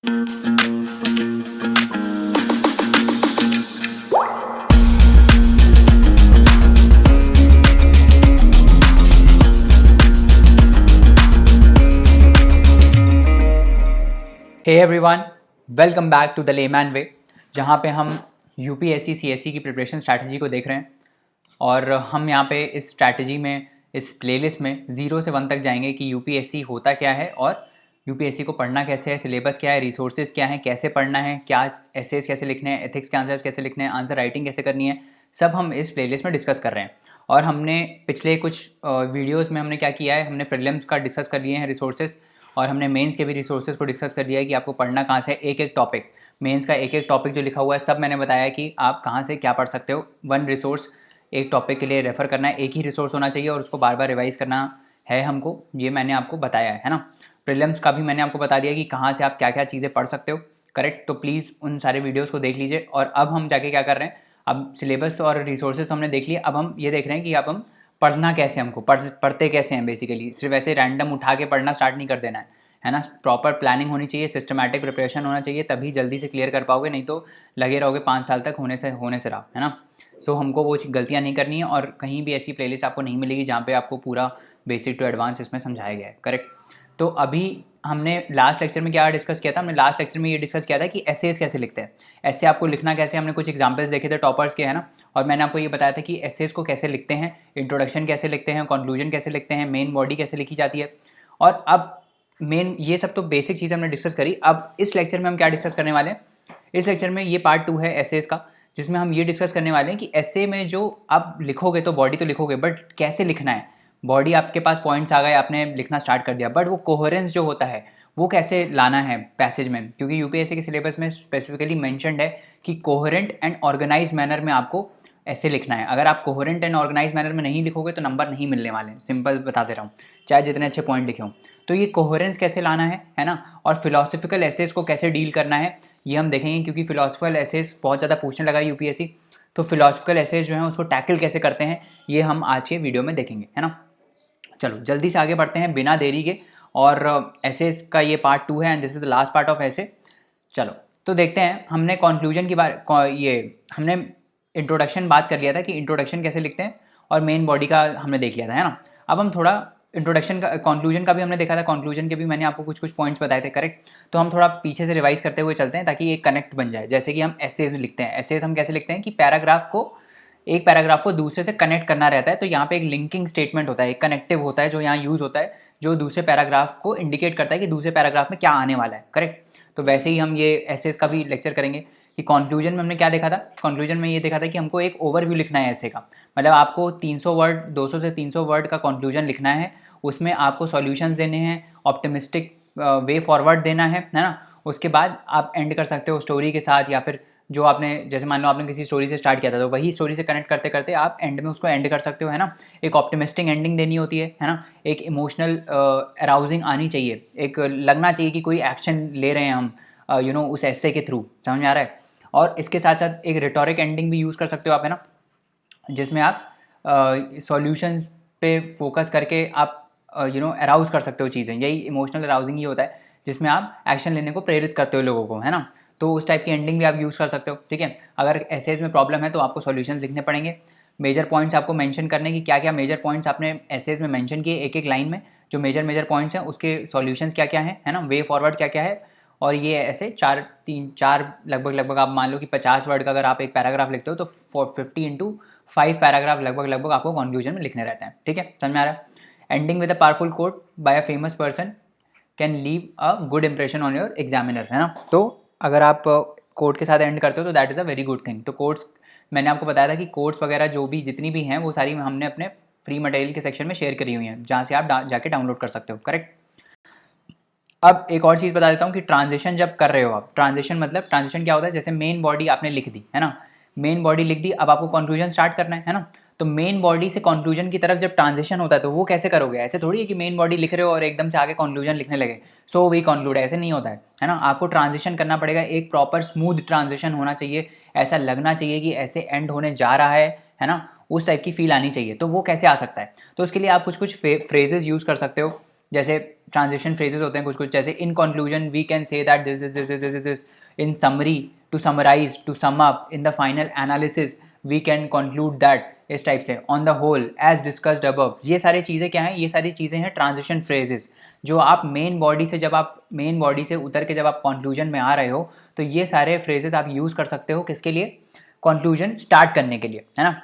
Hey everyone, welcome back to the layman way, जहाँ पे हम यूपीएससी सीएससी की प्रिपरेशन स्ट्रैटेजी को देख रहे हैं। और हम यहाँ पे इस स्ट्रैटेजी में, इस प्लेलिस्ट में 0 से 1 तक जाएंगे कि यूपीएससी होता क्या है और यूपीएससी को पढ़ना कैसे है, सिलेबस क्या है, रिसोर्सेज क्या है, कैसे पढ़ना है, क्या एसेस कैसे लिखने हैं, एथिक्स के आंसर्स कैसे लिखने हैं, आंसर राइटिंग कैसे करनी है, सब हम इस प्लेलिस्ट में डिस्कस कर रहे हैं। और हमने पिछले कुछ वीडियोज़ में हमने क्या किया है, हमने प्रीलिम्स का डिस्कस कर लिए हैं रिसोर्सेज, और हमने मेंस के भी रिसोर्सेज को डिस्कस कर लिया है कि आपको पढ़ना कहाँ से, एक एक टॉपिक, मेंस का एक एक टॉपिक जो लिखा हुआ है सब मैंने बताया कि आप कहाँ से क्या पढ़ सकते हो। 1 रिसोर्स एक टॉपिक के लिए रेफ़र करना है, एक ही रिसोर्स होना चाहिए और उसको बार बार रिवाइज करना है हमको, ये मैंने आपको बताया है ना। प्रीलिम्स का भी मैंने आपको बता दिया कि कहाँ से आप क्या क्या चीज़ें पढ़ सकते हो, करेक्ट। तो प्लीज़ उन सारे वीडियोज़ को देख लीजिए। और अब हम जाके क्या कर रहे हैं, अब सिलेबस और रिसोर्सेज हमने देख लिए, अब हम ये देख रहे हैं कि अब हम पढ़ना कैसे, हमको पढ़ते कैसे हैं। बेसिकली सिर्फ ऐसे रैंडम उठा के पढ़ना स्टार्ट नहीं कर देना है ना। प्रॉपर प्लानिंग होनी चाहिए, सिस्टमैटिक प्रिपरेशन होना चाहिए, तभी जल्दी से क्लियर कर पाओगे, नहीं तो लगे रहोगे 5 साल तक होने से रहा, है ना। सो हमको वो गलतियाँ नहीं करनी है, और कहीं भी ऐसी प्लेलिस्ट आपको नहीं मिलेगी जहाँ पे आपको पूरा बेसिक टू एडवांस इसमें समझाया गया है, करेक्ट। तो अभी हमने लास्ट लेक्चर में क्या डिस्कस किया था, हमने लास्ट लेक्चर में ये डिस्कस किया था कि एसेस कैसे लिखते हैं, ऐसे आपको लिखना कैसे। हमने कुछ एग्जांपल्स देखे थे टॉपर्स के, है ना। और मैंने आपको ये बताया था कि एसेस को कैसे लिखते हैं, इंट्रोडक्शन कैसे लिखते हैं, कंक्लूजन कैसे लिखते हैं, मेन बॉडी कैसे लिखी जाती है। और अब मेन ये सब तो बेसिक चीज़ हमने डिस्कस करी। अब इस लेक्चर में हम क्या डिस्कस करने वाले हैं, इस लेक्चर में ये पार्ट 2 है एसेस का, जिसमें हम ये डिस्कस करने वाले हैं कि एसे में जो आप लिखोगे तो बॉडी तो लिखोगे, बट कैसे लिखना है। बॉडी आपके पास पॉइंट्स आ गए, आपने लिखना स्टार्ट कर दिया, बट वो कोहेरेंस जो होता है वो कैसे लाना है पैसेज में, क्योंकि यूपीएससी के सिलेबस में स्पेसिफिकली मेंशन्ड है कि कोहेरेंट एंड ऑर्गेनाइज मैनर में आपको ऐसे लिखना है। अगर आप कोहेरेंट एंड ऑर्गेनाइज मैनर में नहीं लिखोगे तो नंबर नहीं मिलने वाले, सिंपल बता दे रहा हूँ, चाहे जितने अच्छे पॉइंट लिखे हों। तो ये कोहेरेंस कैसे लाना है ना। और फिलोसफिकल एसेस को कैसे डील करना है ये हम देखेंगे, क्योंकि फिलोसफिकल एसेस बहुत ज़्यादा पूछने लगा यूपीएससी। तो फिलोसफिकल एसेस जो है उसको टैकल कैसे करते हैं ये हम आज के वीडियो में देखेंगे, है ना। चलो जल्दी से आगे बढ़ते हैं बिना देरी के। और एसेस का ये पार्ट 2 है and this is the last part of essay. चलो तो देखते हैं, हमने कंक्लूजन की बात, ये हमने इंट्रोडक्शन बात कर लिया था कि इंट्रोडक्शन कैसे लिखते हैं, और मेन बॉडी का हमने देख लिया था, है ना। अब हम थोड़ा इंट्रोडक्शन का, कंक्लूजन का भी हमने देखा था, कंक्लूजन के भी मैंने आपको कुछ पॉइंट्स बताए थे, करेक्ट। तो हम थोड़ा पीछे से रिवाइज करते हुए चलते हैं ताकि एक कनेक्ट बन जाए। जैसे कि हम एसेज लिखते हैं, एसेज हम कैसे लिखते हैं कि एक पैराग्राफ को दूसरे से कनेक्ट करना रहता है, तो यहाँ पे एक लिंकिंग स्टेटमेंट होता है, एक कनेक्टिव होता है जो यहाँ यूज़ होता है, जो दूसरे पैराग्राफ को इंडिकेट करता है कि दूसरे पैराग्राफ में क्या आने वाला है, करेक्ट। तो वैसे ही हम ये एसेस का भी लेक्चर करेंगे कि कंक्लूजन में हमने क्या देखा था। कंक्लूजन में ये देखा था कि हमको एक ओवरव्यू लिखना है ऐसे का, मतलब आपको 300 वर्ड, 200 से 300 वर्ड का कंक्लूजन लिखना है। उसमें आपको सॉल्यूशंस देने हैं, ऑप्टिमिस्टिक वे फॉरवर्ड देना है ना। उसके बाद आप एंड कर सकते हो स्टोरी के साथ, या फिर जो आपने, जैसे मान लो आपने किसी स्टोरी से स्टार्ट किया था तो वही स्टोरी से कनेक्ट करते करते आप एंड में उसको एंड कर सकते हो, है ना। एक ऑप्टिमिस्टिक एंडिंग देनी होती है ना। एक इमोशनल अराउजिंग आनी चाहिए, एक लगना चाहिए कि कोई एक्शन ले रहे हैं हम उस एस्से के थ्रू, समझ में आ रहा है। और इसके साथ साथ एक रिटोरिक एंडिंग भी यूज़ कर सकते हो आप, है ना, जिसमें आप सॉल्यूशंस पे फोकस करके आप अराउज कर सकते हो चीज़ें। यही इमोशनल अराउजिंग ही होता है, जिसमें आप एक्शन लेने को प्रेरित करते हो लोगों को, है ना। तो उस टाइप की एंडिंग भी आप यूज़ कर सकते हो, ठीक है। अगर एसेज में प्रॉब्लम है तो आपको सॉल्यूशंस लिखने पड़ेंगे, मेजर पॉइंट्स आपको मेंशन करने की, क्या क्या मेजर पॉइंट्स आपने एसेज में मेंशन किए एक एक लाइन में, जो मेजर पॉइंट्स हैं उसके सॉल्यूशंस क्या क्या हैं, है ना, वे फॉरवर्ड क्या क्या है। और ये ऐसे 4 लगभग आप मान लो कि 50 वर्ड का अगर आप एक पैराग्राफ लिखते हो तो 50 इंटू 5 पैराग्राफ लगभग आपको कंक्लूजन में लिखने रहते हैं, ठीक है, समझ में आ रहा है। Ending with a powerful quote by a famous person can leave a good impression on your examiner, है ना। तो अगर आप कोट के साथ एंड करते हो तो that is a very good thing. तो कोट्स मैंने आपको बताया था कि कोट्स वगैरह जो भी जितनी भी हैं वो सारी हमने अपने फ्री मटेरियल के सेक्शन में शेयर करी हुई हैं, जहाँ से आप जाके डाउनलोड कर सकते हो, करेक्ट। अब एक और चीज़ बता देता हूँ कि ट्रांजिशन जब कर रहे हो आप, ट्रांजिशन क्या होता है, जैसे मेन बॉडी आपने लिख दी, है ना, मेन बॉडी लिख दी, अब आपको कंक्लूजन स्टार्ट करना है ना। तो मेन बॉडी से कंक्लूजन की तरफ जब ट्रांजिशन होता है तो वो कैसे करोगे, ऐसे थोड़ी है कि मेन बॉडी लिख रहे हो और एकदम से आगे कंक्लूजन लिखने लगे सो वी कंक्लूड, ऐसे नहीं होता है ना। आपको ट्रांजिशन करना पड़ेगा, एक प्रॉपर स्मूथ ट्रांजिशन होना चाहिए, ऐसा लगना चाहिए कि ऐसे एंड होने जा रहा है ना, उस टाइप की फील आनी चाहिए। तो वो कैसे आ सकता है, तो उसके लिए आप कुछ फ्रेजेस यूज़ कर सकते हो, जैसे ट्रांजिशन फ्रेजेस होते हैं कुछ कुछ, जैसे in conclusion we can say that this this this this this, in summary, to summarise, to sum up, in the final analysis we can conclude that, इस टाइप से, on the whole as discussed above. ये सारी चीज़ें क्या हैं, ये सारी चीज़ें हैं ट्रांजिशन फ्रेजेस, जो आप मेन बॉडी से, जब आप मेन बॉडी से उतर के जब आप कंक्लूजन में आ रहे हो, तो ये सारे फ्रेजेस आप यूज़ कर सकते हो किसके लिए, कंक्लूजन स्टार्ट करने के लिए, है ना।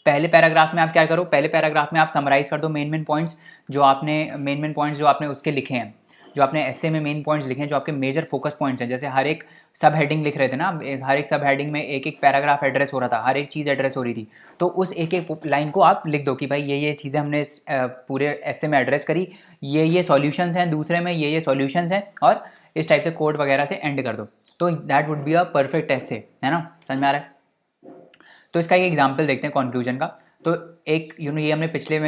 पहले पैराग्राफ में आप क्या करो, पहले पैराग्राफ में आप समराइज कर दो मेन पॉइंट्स जो आपने उसके लिखे हैं, जो आपने एस्से में मेन पॉइंट्स लिखे हैं, जो आपके मेजर फोकस पॉइंट्स हैं। जैसे हर एक सब हेडिंग लिख रहे थे ना, हर एक सब हेडिंग में एक एक पैराग्राफ एड्रेस हो रहा था, हर एक चीज़ एड्रेस हो रही थी, तो उस एक एक लाइन को आप लिख दो कि भाई ये चीज़ें हमने पूरे एस्से में एड्रेस करी, ये सॉल्यूशंस हैं, दूसरे में ये सॉल्यूशंस हैं, और इस टाइप से कोड वगैरह से एंड कर दो, तो that would be a perfect essay, है ना, समझ में आ रहा है। तो इसका एक एग्जाम्पल देखते हैं कंक्लूजन का। तो एक ये हमने पिछले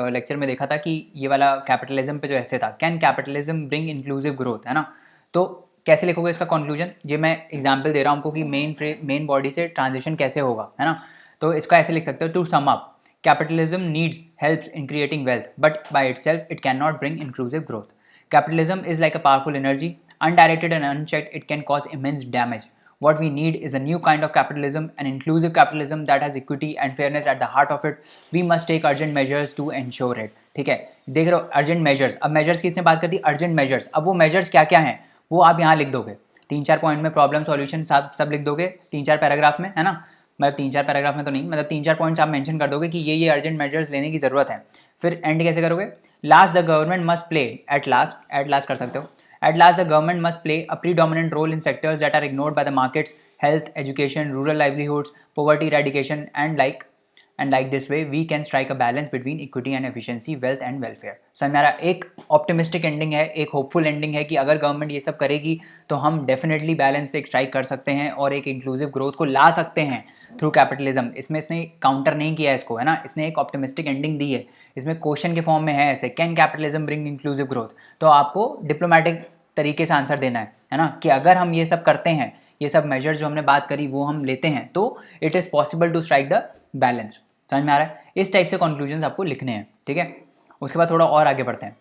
लेक्चर में देखा था कि ये वाला कैपिटलिज्म पे जो ऐसे था, can capitalism bring inclusive growth, है ना। तो कैसे लिखोगे इसका कंक्लूजन, ये मैं एग्जाम्पल दे रहा हूँ आपको कि मेन बॉडी से ट्रांजिशन कैसे होगा, है ना। तो इसका ऐसे लिख सकते हो, to sum up, capitalism needs help in creating wealth, but by itself it can not bring inclusive growth. Capitalism is like a powerful energy. Undirected and unchecked, it can cause immense damage. What we need is a new kind of capitalism, an inclusive capitalism that has equity and fairness at the heart of it. We must take urgent measures to ensure it. ठीक है, देख रहे हो urgent measures. अब measures की इसने बात कर दी, अर्जेंट मेजर्स। अब वो मेजर्स क्या क्या हैं वो आप यहाँ लिख दोगे, 3-4 पॉइंट में प्रॉब्लम सॉल्यूशन सब लिख दोगे 3-4 पैराग्राफ में, है ना। मतलब 3-4 पैराग्राफ में तो नहीं, मतलब 3-4 पॉइंट्स आप मेंशन कर दोगे कि ये अर्जेंट मेजर्स लेने की ज़रूरत है। फिर एंड कैसे करोगे, last the government must play, at last कर सकते हो, at last the government must play a predominant role in sectors that are ignored by the markets, health, education, rural livelihoods, poverty eradication and like this way we can strike a balance between equity and efficiency, wealth and welfare. Sir मेरा एक optimistic ending है, एक hopeful ending है कि अगर government ये सब करेगी तो हम डेफिनेटली बैलेंस से स्ट्राइक कर सकते हैं और एक इंक्लूसिव ग्रोथ को ला सकते हैं थ्रू कैपिटलिज्म। इसमें इसने काउंटर नहीं किया है इसको, है ना, इसने एक ऑप्टिमिस्टिक एंडिंग दी है। इसमें क्वेश्चन के फॉर्म में है ऐसे, can capitalism bring inclusive growth, तो आपको डिप्लोमेटिक तरीके से आंसर देना है ना, कि अगर हम ये सब करते हैं, ये सब मेजर्स जो हमने बात करी वो हम लेते हैं, तो it is possible to strike the balance. समझ में आ रहा है, इस टाइप से कंक्लूजन आपको लिखने हैं, ठीक है। उसके बाद थोड़ा और आगे बढ़ते हैं।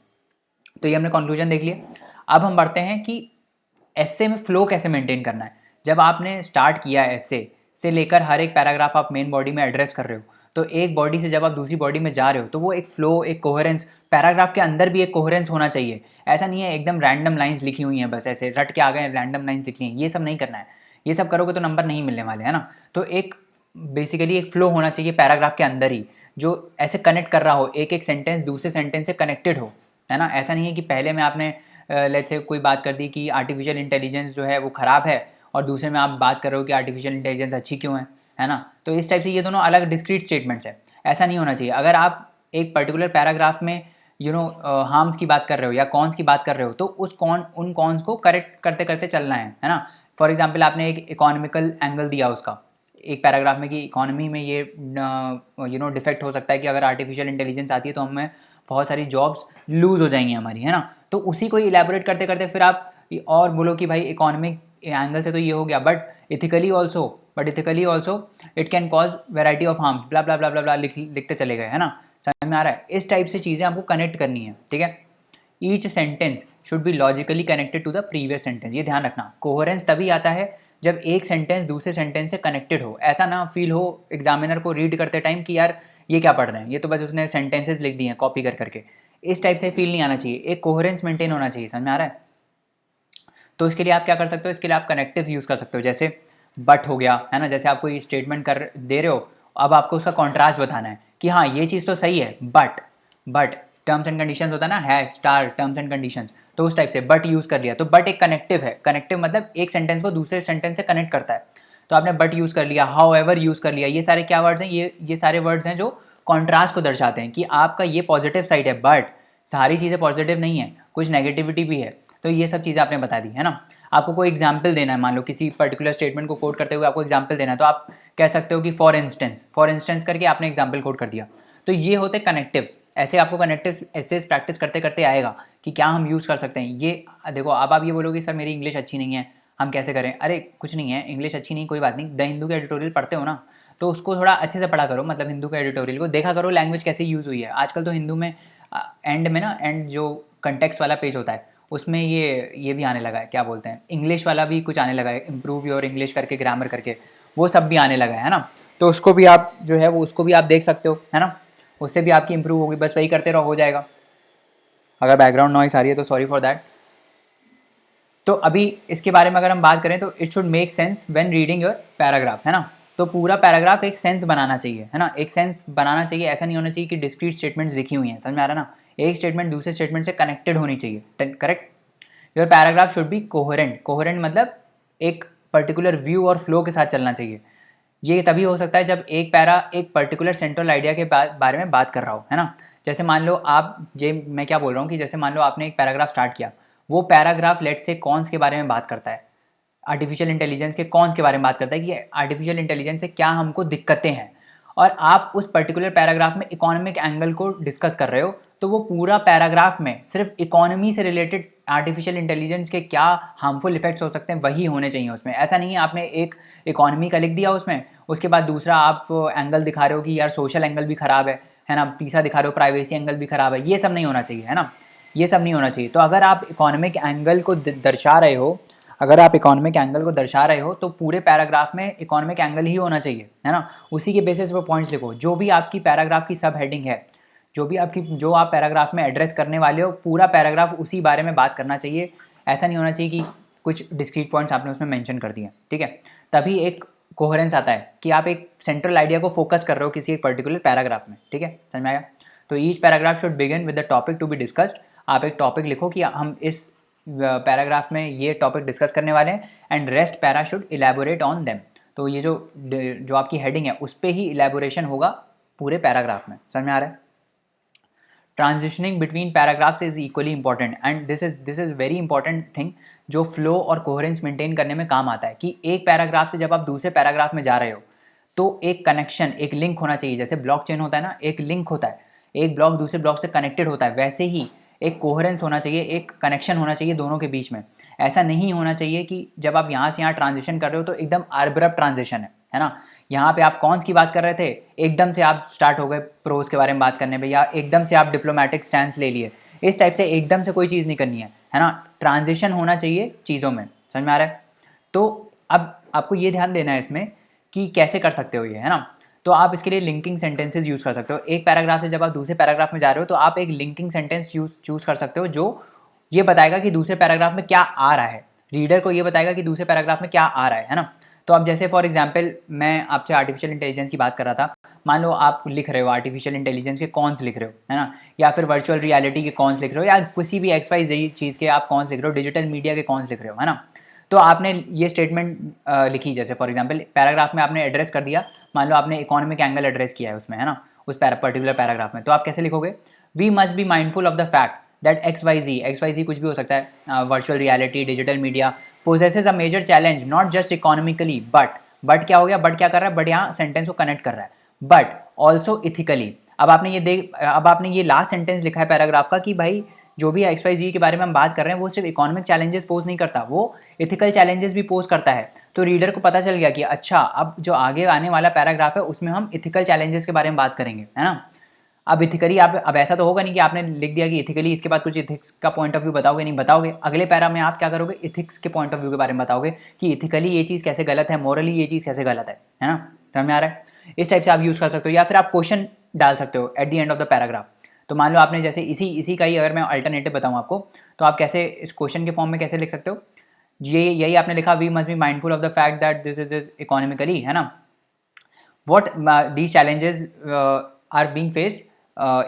तो ये हमने कंक्लूजन देख लिया, अब हम बढ़ते हैं कि एस्से में फ्लो कैसे मेंटेन करना है। जब आपने स्टार्ट किया एस्से से लेकर हर एक पैराग्राफ आप मेन बॉडी में एड्रेस कर रहे हो, तो एक बॉडी से जब आप दूसरी बॉडी में जा रहे हो तो वो एक फ्लो, एक कोहेरेंस, पैराग्राफ के अंदर भी एक कोहेरेंस होना चाहिए। ऐसा नहीं है एकदम रैंडम लाइंस लिखी हुई हैं, बस ऐसे रट के आ गए रैंडम लाइंस लिख ली हैं, ये सब नहीं करना है। ये सब करोगे तो नंबर नहीं मिलने वाले, है ना। तो एक बेसिकली एक फ्लो होना चाहिए पैराग्राफ के अंदर ही, जो ऐसे कनेक्ट कर रहा हो, एक एक सेंटेंस दूसरे सेंटेंस से कनेक्टेड हो, है ना। ऐसा नहीं है कि पहले में आपने लेट्स से कोई बात कर दी कि आर्टिफिशियल इंटेलिजेंस जो है वो ख़राब है, और दूसरे में आप बात कर रहे हो कि आर्टिफिशियल इंटेलिजेंस अच्छी क्यों है ना। तो इस टाइप से ये दोनों अलग डिस्क्रीट स्टेटमेंट्स है, ऐसा नहीं होना चाहिए। अगर आप एक पर्टिकुलर पैराग्राफ में हार्म्स की बात कर रहे हो या कॉन्स की बात कर रहे हो, तो उन कॉन्स को करेक्ट करते करते चलना है ना। फॉर एग्जाम्पल आपने एक इकोनॉमिकल एंगल दिया उसका एक पैराग्राफ में कि इकोनॉमी में ये डिफेक्ट हो सकता है कि अगर आर्टिफिशियल इंटेलिजेंस आती है तो हमें बहुत सारी जॉब्स लूज़ हो जाएंगी हमारी, है ना। तो उसी को इलेबोरेट करते करते फिर आप और बोलो कि भाई इकोनॉमिक एंगल से तो ये हो गया, but ethically also it can cause variety of harms, blah blah blah blah blah लिखते चले गए, है ना। समझ में आ रहा है, इस टाइप से चीज़ें आपको कनेक्ट करनी है, ठीक है। Each sentence should be logically connected to the previous sentence, ये ध्यान रखना। कोहेरेंस तभी आता है जब एक सेंटेंस दूसरे सेंटेंस से कनेक्टेड हो, ऐसा ना फील हो एग्जामिनर को रीड करते टाइम कि यार ये क्या पढ़ रहे हैं, ये तो बस उसने सेंटेंसेस लिख दिए हैं कॉपी कर करके। इस टाइप से फील नहीं आना चाहिए, एक कोहेरेंस मेंटेन होना चाहिए, समझ में आ रहा है। तो इसके लिए आप क्या कर सकते हो, इसके लिए आप कनेक्टिव्स यूज़ कर सकते हो, जैसे बट हो गया, है ना। जैसे आपको ये स्टेटमेंट कर दे रहे हो, अब आपको उसका कॉन्ट्रास्ट बताना है कि हाँ ये चीज़ तो सही है, बट टर्म्स एंड कंडीशंस होता है ना, है स्टार टर्म्स एंड कंडीशंस, तो उस टाइप से बट यूज़ कर लिया। तो बट एक कनेक्टिव है, कनेक्टिव मतलब एक सेंटेंस को दूसरे सेंटेंस से कनेक्ट करता है, तो आपने बट यूज़ कर लिया, हाउ एवर यूज़ कर लिया। ये सारे क्या वर्ड्स हैं, ये सारे वर्ड्स हैं जो कॉन्ट्रास्ट को दर्शाते हैं कि आपका ये पॉजिटिव साइड है, बट सारी चीज़ें पॉजिटिव नहीं है, कुछ नेगेटिविटी भी है। तो ये सब चीज़ें आपने बता दी, है ना। आपको कोई एग्जाम्पल देना है, मान लो किसी पर्टिकुलर स्टेटमेंट को कोट करते हुए आपको एग्जाम्पल देना है, तो आप कह सकते हो कि फॉर इंस्टेंस करके आपने एग्जाम्पल कोट कर दिया। तो ये होते कनेक्टिव्स। ऐसे आपको कनेक्टिव्स एसेस प्रैक्टिस करते करते आएगा कि क्या हम यूज़ कर सकते हैं। ये देखो, अब आप ये बोलोगे सर मेरी इंग्लिश अच्छी नहीं है, हम कैसे करें। अरे कुछ नहीं है, इंग्लिश अच्छी नहीं कोई बात नहीं, द हिंदू का एडिटोरियल पढ़ते हो ना, तो उसको थोड़ा अच्छे से पढ़ा करो, मतलब हिंदू का एडिटोरियल को देखा करो लैंग्वेज कैसे यूज़ हुई है। आजकल तो हिंदू में एंड में ना, एंड जो कंटेक्स्ट वाला पेज होता है उसमें ये भी आने लगा है, क्या बोलते हैं, इंग्लिश वाला भी कुछ आने लगा है, इम्प्रूव योर इंग्लिश करके, ग्रामर करके, वो सब भी आने लगा है ना। तो उसको भी आप जो है वो उसको भी आप देख सकते हो, है ना, उससे भी आपकी इंप्रूव होगी, बस वही करते रहो, हो जाएगा। अगर बैकग्राउंड नॉइस आ रही है तो सॉरी फॉर दैट। तो अभी इसके बारे में अगर हम बात करें तो it should make sense when reading your paragraph, है ना। तो पूरा पैराग्राफ एक सेंस बनाना चाहिए, है ना, एक सेंस बनाना चाहिए। ऐसा नहीं होना चाहिए कि डिस्क्रीट स्टेटमेंट्स लिखी हुई हैं, समझ में आ रहा है ना। एक स्टेटमेंट दूसरे स्टेटमेंट से कनेक्टेड होनी चाहिए, correct. Your paragraph should be coherent. Coherent मतलब एक पर्टिकुलर व्यू और फ्लो के साथ चलना चाहिए। ये तभी हो सकता है जब एक पैरा एक पर्टिकुलर सेंट्रल आइडिया के बारे में बात कर रहा हो, है ना। जैसे मान लो आप, ये मैं क्या बोल रहा हूँ कि जैसे मान लो आपने एक पैराग्राफ स्टार्ट किया, वो पैराग्राफ लेट से कॉन्स के बारे में बात करता है, आर्टिफिशियल इंटेलिजेंस के कॉन्स के बारे में बात करता है कि आर्टिफिशियल इंटेलिजेंस से क्या हमको दिक्कतें हैं, और आप उस पर्टिकुलर पैराग्राफ में इकोनॉमिक एंगल को डिस्कस कर रहे हो, तो वो पूरा पैराग्राफ में सिर्फ इकोनॉमी से रिलेटेड आर्टिफिशियल इंटेलिजेंस के क्या हार्मफुल इफेक्ट्स हो सकते हैं वही होने चाहिए उसमें। ऐसा नहीं है आपने एक इकोनॉमी का लिख दिया उसमें, उसके बाद दूसरा आप एंगल दिखा रहे हो कि यार सोशल एंगल भी खराब है ना, तीसरा दिखा रहे हो प्राइवेसी एंगल भी खराब है। ये सब नहीं होना चाहिए, है ना, ये सब नहीं होना चाहिए। तो अगर आप इकोनॉमिक एंगल को दर्शा रहे हो, अगर आप इकोनॉमिक एंगल को दर्शा रहे हो तो पूरे पैराग्राफ में इकोनॉमिक एंगल ही होना चाहिए, है ना। उसी के बेसिस पर पॉइंट्स लिखो। जो भी आपकी पैराग्राफ की सब हेडिंग है, जो आप पैराग्राफ में एड्रेस करने वाले हो, पूरा पैराग्राफ उसी बारे में बात करना चाहिए। ऐसा नहीं होना चाहिए कि कुछ डिस्क्रीट पॉइंट्स आपने उसमें मेंशन कर दिए, ठीक है। तभी एक कोहेरेंस आता है कि आप एक सेंट्रल आइडिया को फोकस कर रहे हो किसी एक पर्टिकुलर पैराग्राफ में, ठीक है, समझ में आया। तो each paragraph should begin with the topic to be discussed. आप एक टॉपिक लिखो कि हम इस पैराग्राफ में ये टॉपिक डिस्कस करने वाले हैं, and rest para should elaborate on them. तो ये जो आपकी हेडिंग है उस पर ही इलेबोरेशन होगा पूरे पैराग्राफ में, समझ में आ रहा है। Transitioning between paragraphs is equally important, and this is very important thing जो फ्लो और कोहेरेंस मेंटेन करने में काम आता है। कि एक पैराग्राफ से जब आप दूसरे पैराग्राफ में जा रहे हो तो एक कनेक्शन, एक लिंक होना चाहिए। जैसे ब्लॉक चेन होता है ना, एक लिंक होता है, एक ब्लॉक दूसरे ब्लॉक से कनेक्टेड होता है, वैसे ही एक कोहेरेंस होना चाहिए, एक कनेक्शन होना चाहिए दोनों के बीच में। ऐसा नहीं होना चाहिए कि जब आप यहाँ से यहाँ ट्रांजिशन कर रहे हो तो एकदम अब्रप्ट ट्रांजिशन है ना। यहाँ पे आप कॉन्स की बात कर रहे थे, एकदम से आप स्टार्ट हो गए प्रोज के बारे में बात करने पे, या एकदम से आप डिप्लोमेटिक स्टैंड ले लिए। इस टाइप से एकदम से कोई चीज़ नहीं करनी है ना। ट्रांजिशन होना चाहिए चीज़ों में, समझ में आ रहा है। तो अब आपको ये ध्यान देना है इसमें कि कैसे कर सकते हो ये, है ना। तो आप इसके लिए लिंकिंग सेंटेंसेस यूज़ कर सकते हो। एक पैराग्राफ से जब आप दूसरे पैराग्राफ में जा रहे हो तो आप एक लिंकिंग सेंटेंस चूज़ कर सकते हो जो ये बताएगा कि दूसरे पैराग्राफ में क्या आ रहा है। रीडर को ये बताएगा कि दूसरे पैराग्राफ में क्या आ रहा है ना। तो अब जैसे फॉर एग्जांपल मैं आपसे आर्टिफिशियल इंटेलिजेंस की बात कर रहा था। मान लो आप लिख रहे हो आर्टिफिशियल इंटेलिजेंस के कॉन्स लिख रहे हो, है ना, या फिर वर्चुअल रियलिटी के कॉन्स लिख रहे हो, या किसी भी XYZ चीज़ के आप कॉन्स लिख रहे हो, डिजिटल मीडिया के कॉन्स लिख रहे हो, है ना। तो आपने ये स्टेटमेंट लिखी, जैसे फॉर एग्जांपल पैराग्राफ में आपने एड्रेस कर दिया, मान लो आपने इकोनॉमिक एंगल एड्रेस किया है उसमें, है ना, उस पर्टिकुलर पैराग्राफ में। तो आप कैसे लिखोगे, we must be mindful of the fact that XYZ कुछ भी हो सकता है, virtual reality, digital media possesses a major challenge not just economically but क्या हो गया, बट क्या कर रहा है, बट यहाँ सेंटेंस को कनेक्ट कर रहा है, बट ऑल्सो इथिकली। अब आपने ये लास्ट सेंटेंस लिखा है पैराग्राफ का कि भाई जो भी XYZ के बारे में हम बात कर रहे हैं वो सिर्फ इकोनॉमिक चैलेंजेस पोज नहीं करता, वो इथिकल चैलेंजेस भी पोज करता है। तो रीडर को पता चल गया कि अच्छा अब जो आगे आने वाला पैराग्राफ है उसमें हम इथिकल चैलेंजेस के बारे में बात करेंगे, है ना। अब इथिकली अब ऐसा तो होगा नहीं कि आपने लिख दिया कि इथिकली, इसके बाद कुछ इथिक्स का पॉइंट ऑफ व्यू बताओगे, नहीं बताओगे। अगले पैरा में आप क्या करोगे, इथिक्स के पॉइंट ऑफ व्यू के बारे में बताओगे कि इथिकली ये चीज़ कैसे गलत है, मोरली ये चीज़ कैसे गलत है ना, समझ में आ रहा है। इस टाइप से आप यूज़ कर सकते हो, या फिर आप क्वेश्चन डाल सकते हो eight the end of the paragraph. तो मान लो आपने जैसे इसी का ही अगर मैं अल्टरनेटिव बताऊँ आपको, तो आप कैसे इस क्वेश्चन के फॉर्म में कैसे लिख सकते हो, यही आपने लिखा, we must be mindful of the fact that this is economically, है ना, what these challenges are being faced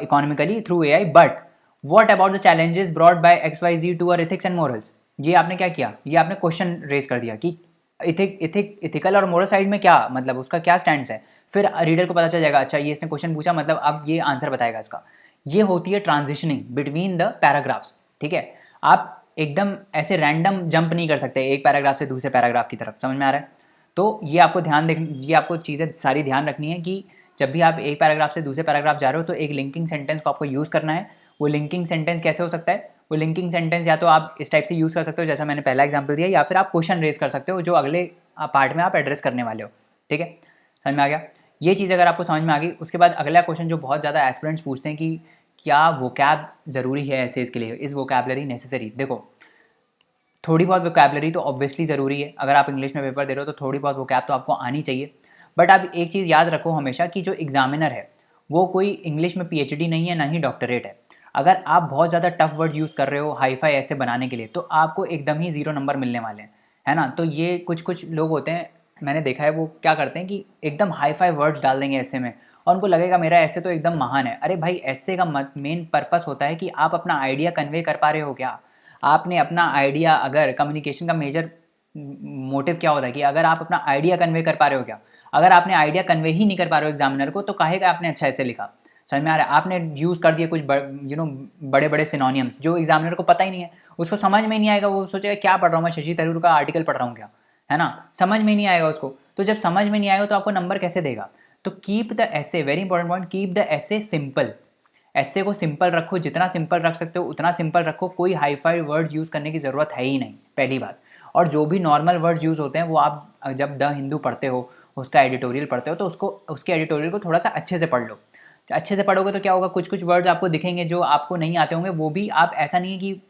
economically through AI, but what about the challenges brought by XYZ to our ethics and morals. ये आपने क्या किया, ये आपने question raise कर दिया कि इथिकल और मोरल साइड में क्या मतलब उसका क्या स्टैंड है। फिर रीडर को पता चल जाएगा अच्छा ये इसने क्वेश्चन पूछा, मतलब अब ये आंसर बताएगा इसका। ये होती है ट्रांजिशनिंग बिटवीन द पैराग्राफ्स, ठीक है। आप एकदम ऐसे रैंडम जंप नहीं कर सकते एक पैराग्राफ से दूसरे पैराग्राफ की तरफ, समझ में आ रहा है। तो ये आपको चीज़ें सारी ध्यान रखनी है कि जब भी आप एक पैराग्राफ से दूसरे पैराग्राफ जा रहे हो तो एक लिंकिंग सेंटेंस को आपको यूज़ करना है। वो लिंकिंग सेंटेंस कैसे हो सकता है, वो लिंकिंग सेंटेंस या तो आप इस टाइप से यूज़ कर सकते हो जैसा मैंने पहला एग्जांपल दिया, या फिर आप क्वेश्चन रेज कर सकते हो जो अगले पार्ट में आप एड्रेस करने वाले हो, ठीक है, समझ में आ गया। ये चीज़ अगर आपको समझ में आ गई, उसके बाद अगला क्वेश्चन जो बहुत ज़्यादा एस्पिरेंट्स पूछते हैं क्या वोकैब ज़रूरी है एसेज के लिए, इज़ वोकैबलरी नेसेसरी। देखो थोड़ी बहुत वोकैबलरी तो ऑब्वियसली ज़रूरी है, अगर आप इंग्लिश में पेपर दे रहे हो तो थोड़ी बहुत वोकैब तो आपको आनी चाहिए। बट आप एक चीज़ याद रखो हमेशा कि जो एग्जामिनर है वो कोई इंग्लिश में पीएचडी नहीं है, ना ही डॉक्टरेट है। अगर आप बहुत ज़्यादा टफ वर्ड यूज़ कर रहे हो हाई फाई ऐसे बनाने के लिए तो आपको एकदम ही 0 नंबर मिलने वाले हैं, है ना। तो ये कुछ कुछ लोग होते हैं, मैंने देखा है, वो क्या करते हैं कि एकदम हाई फाई वर्ड्स डाल देंगे ऐसे में और उनको लगेगा मेरा ऐसे तो एकदम महान है। अरे भाई, ऐसे का मेन पर्पस होता है कि आप अपना आइडिया कन्वे कर पा रहे हो क्या। आपने अपना आइडिया, अगर कम्युनिकेशन का मेजर मोटिव क्या होता है कि अगर आप अपना आइडिया कन्वे कर पा रहे हो क्या। अगर आपने आइडिया कन्वे ही नहीं कर पा रहे हो एग्जामिनर को तो काहे का आपने अच्छा ऐसे लिखा। समझ में आ रहा है। आपने यूज़ कर दिए कुछ बड़े बड़े सिनोनियम्स जो एग्जामिनर को पता ही नहीं है, उसको समझ में ही नहीं आएगा। वो सोचेगा क्या पढ़ रहा हूँ मैं, शशि थरूर का आर्टिकल पढ़ रहा हूँ क्या, है ना। समझ में नहीं आएगा उसको। तो जब समझ में नहीं आएगा तो आपको नंबर कैसे देगा। तो keep the essay, very important point, keep the essay simple. ऐसे को सिंपल रखो, जितना सिंपल रख सकते हो उतना सिंपल रखो। कोई हाई फाई वर्ड यूज़ करने की ज़रूरत है ही नहीं, पहली बात। और जो भी नॉर्मल वर्ड्स यूज़ होते हैं वो आप जब द हिंदू पढ़ते हो, उसका एडिटोरियल पढ़ते हो, तो उसको, उसके एडिटोरियल को थोड़ा सा अच्छे से पढ़ लो। अच्छे से पढ़ोगे तो क्या होगा, कुछ कुछ वर्ड्स आपको दिखेंगे जो आपको नहीं आते होंगे, वो भी आप, ऐसा नहीं है कि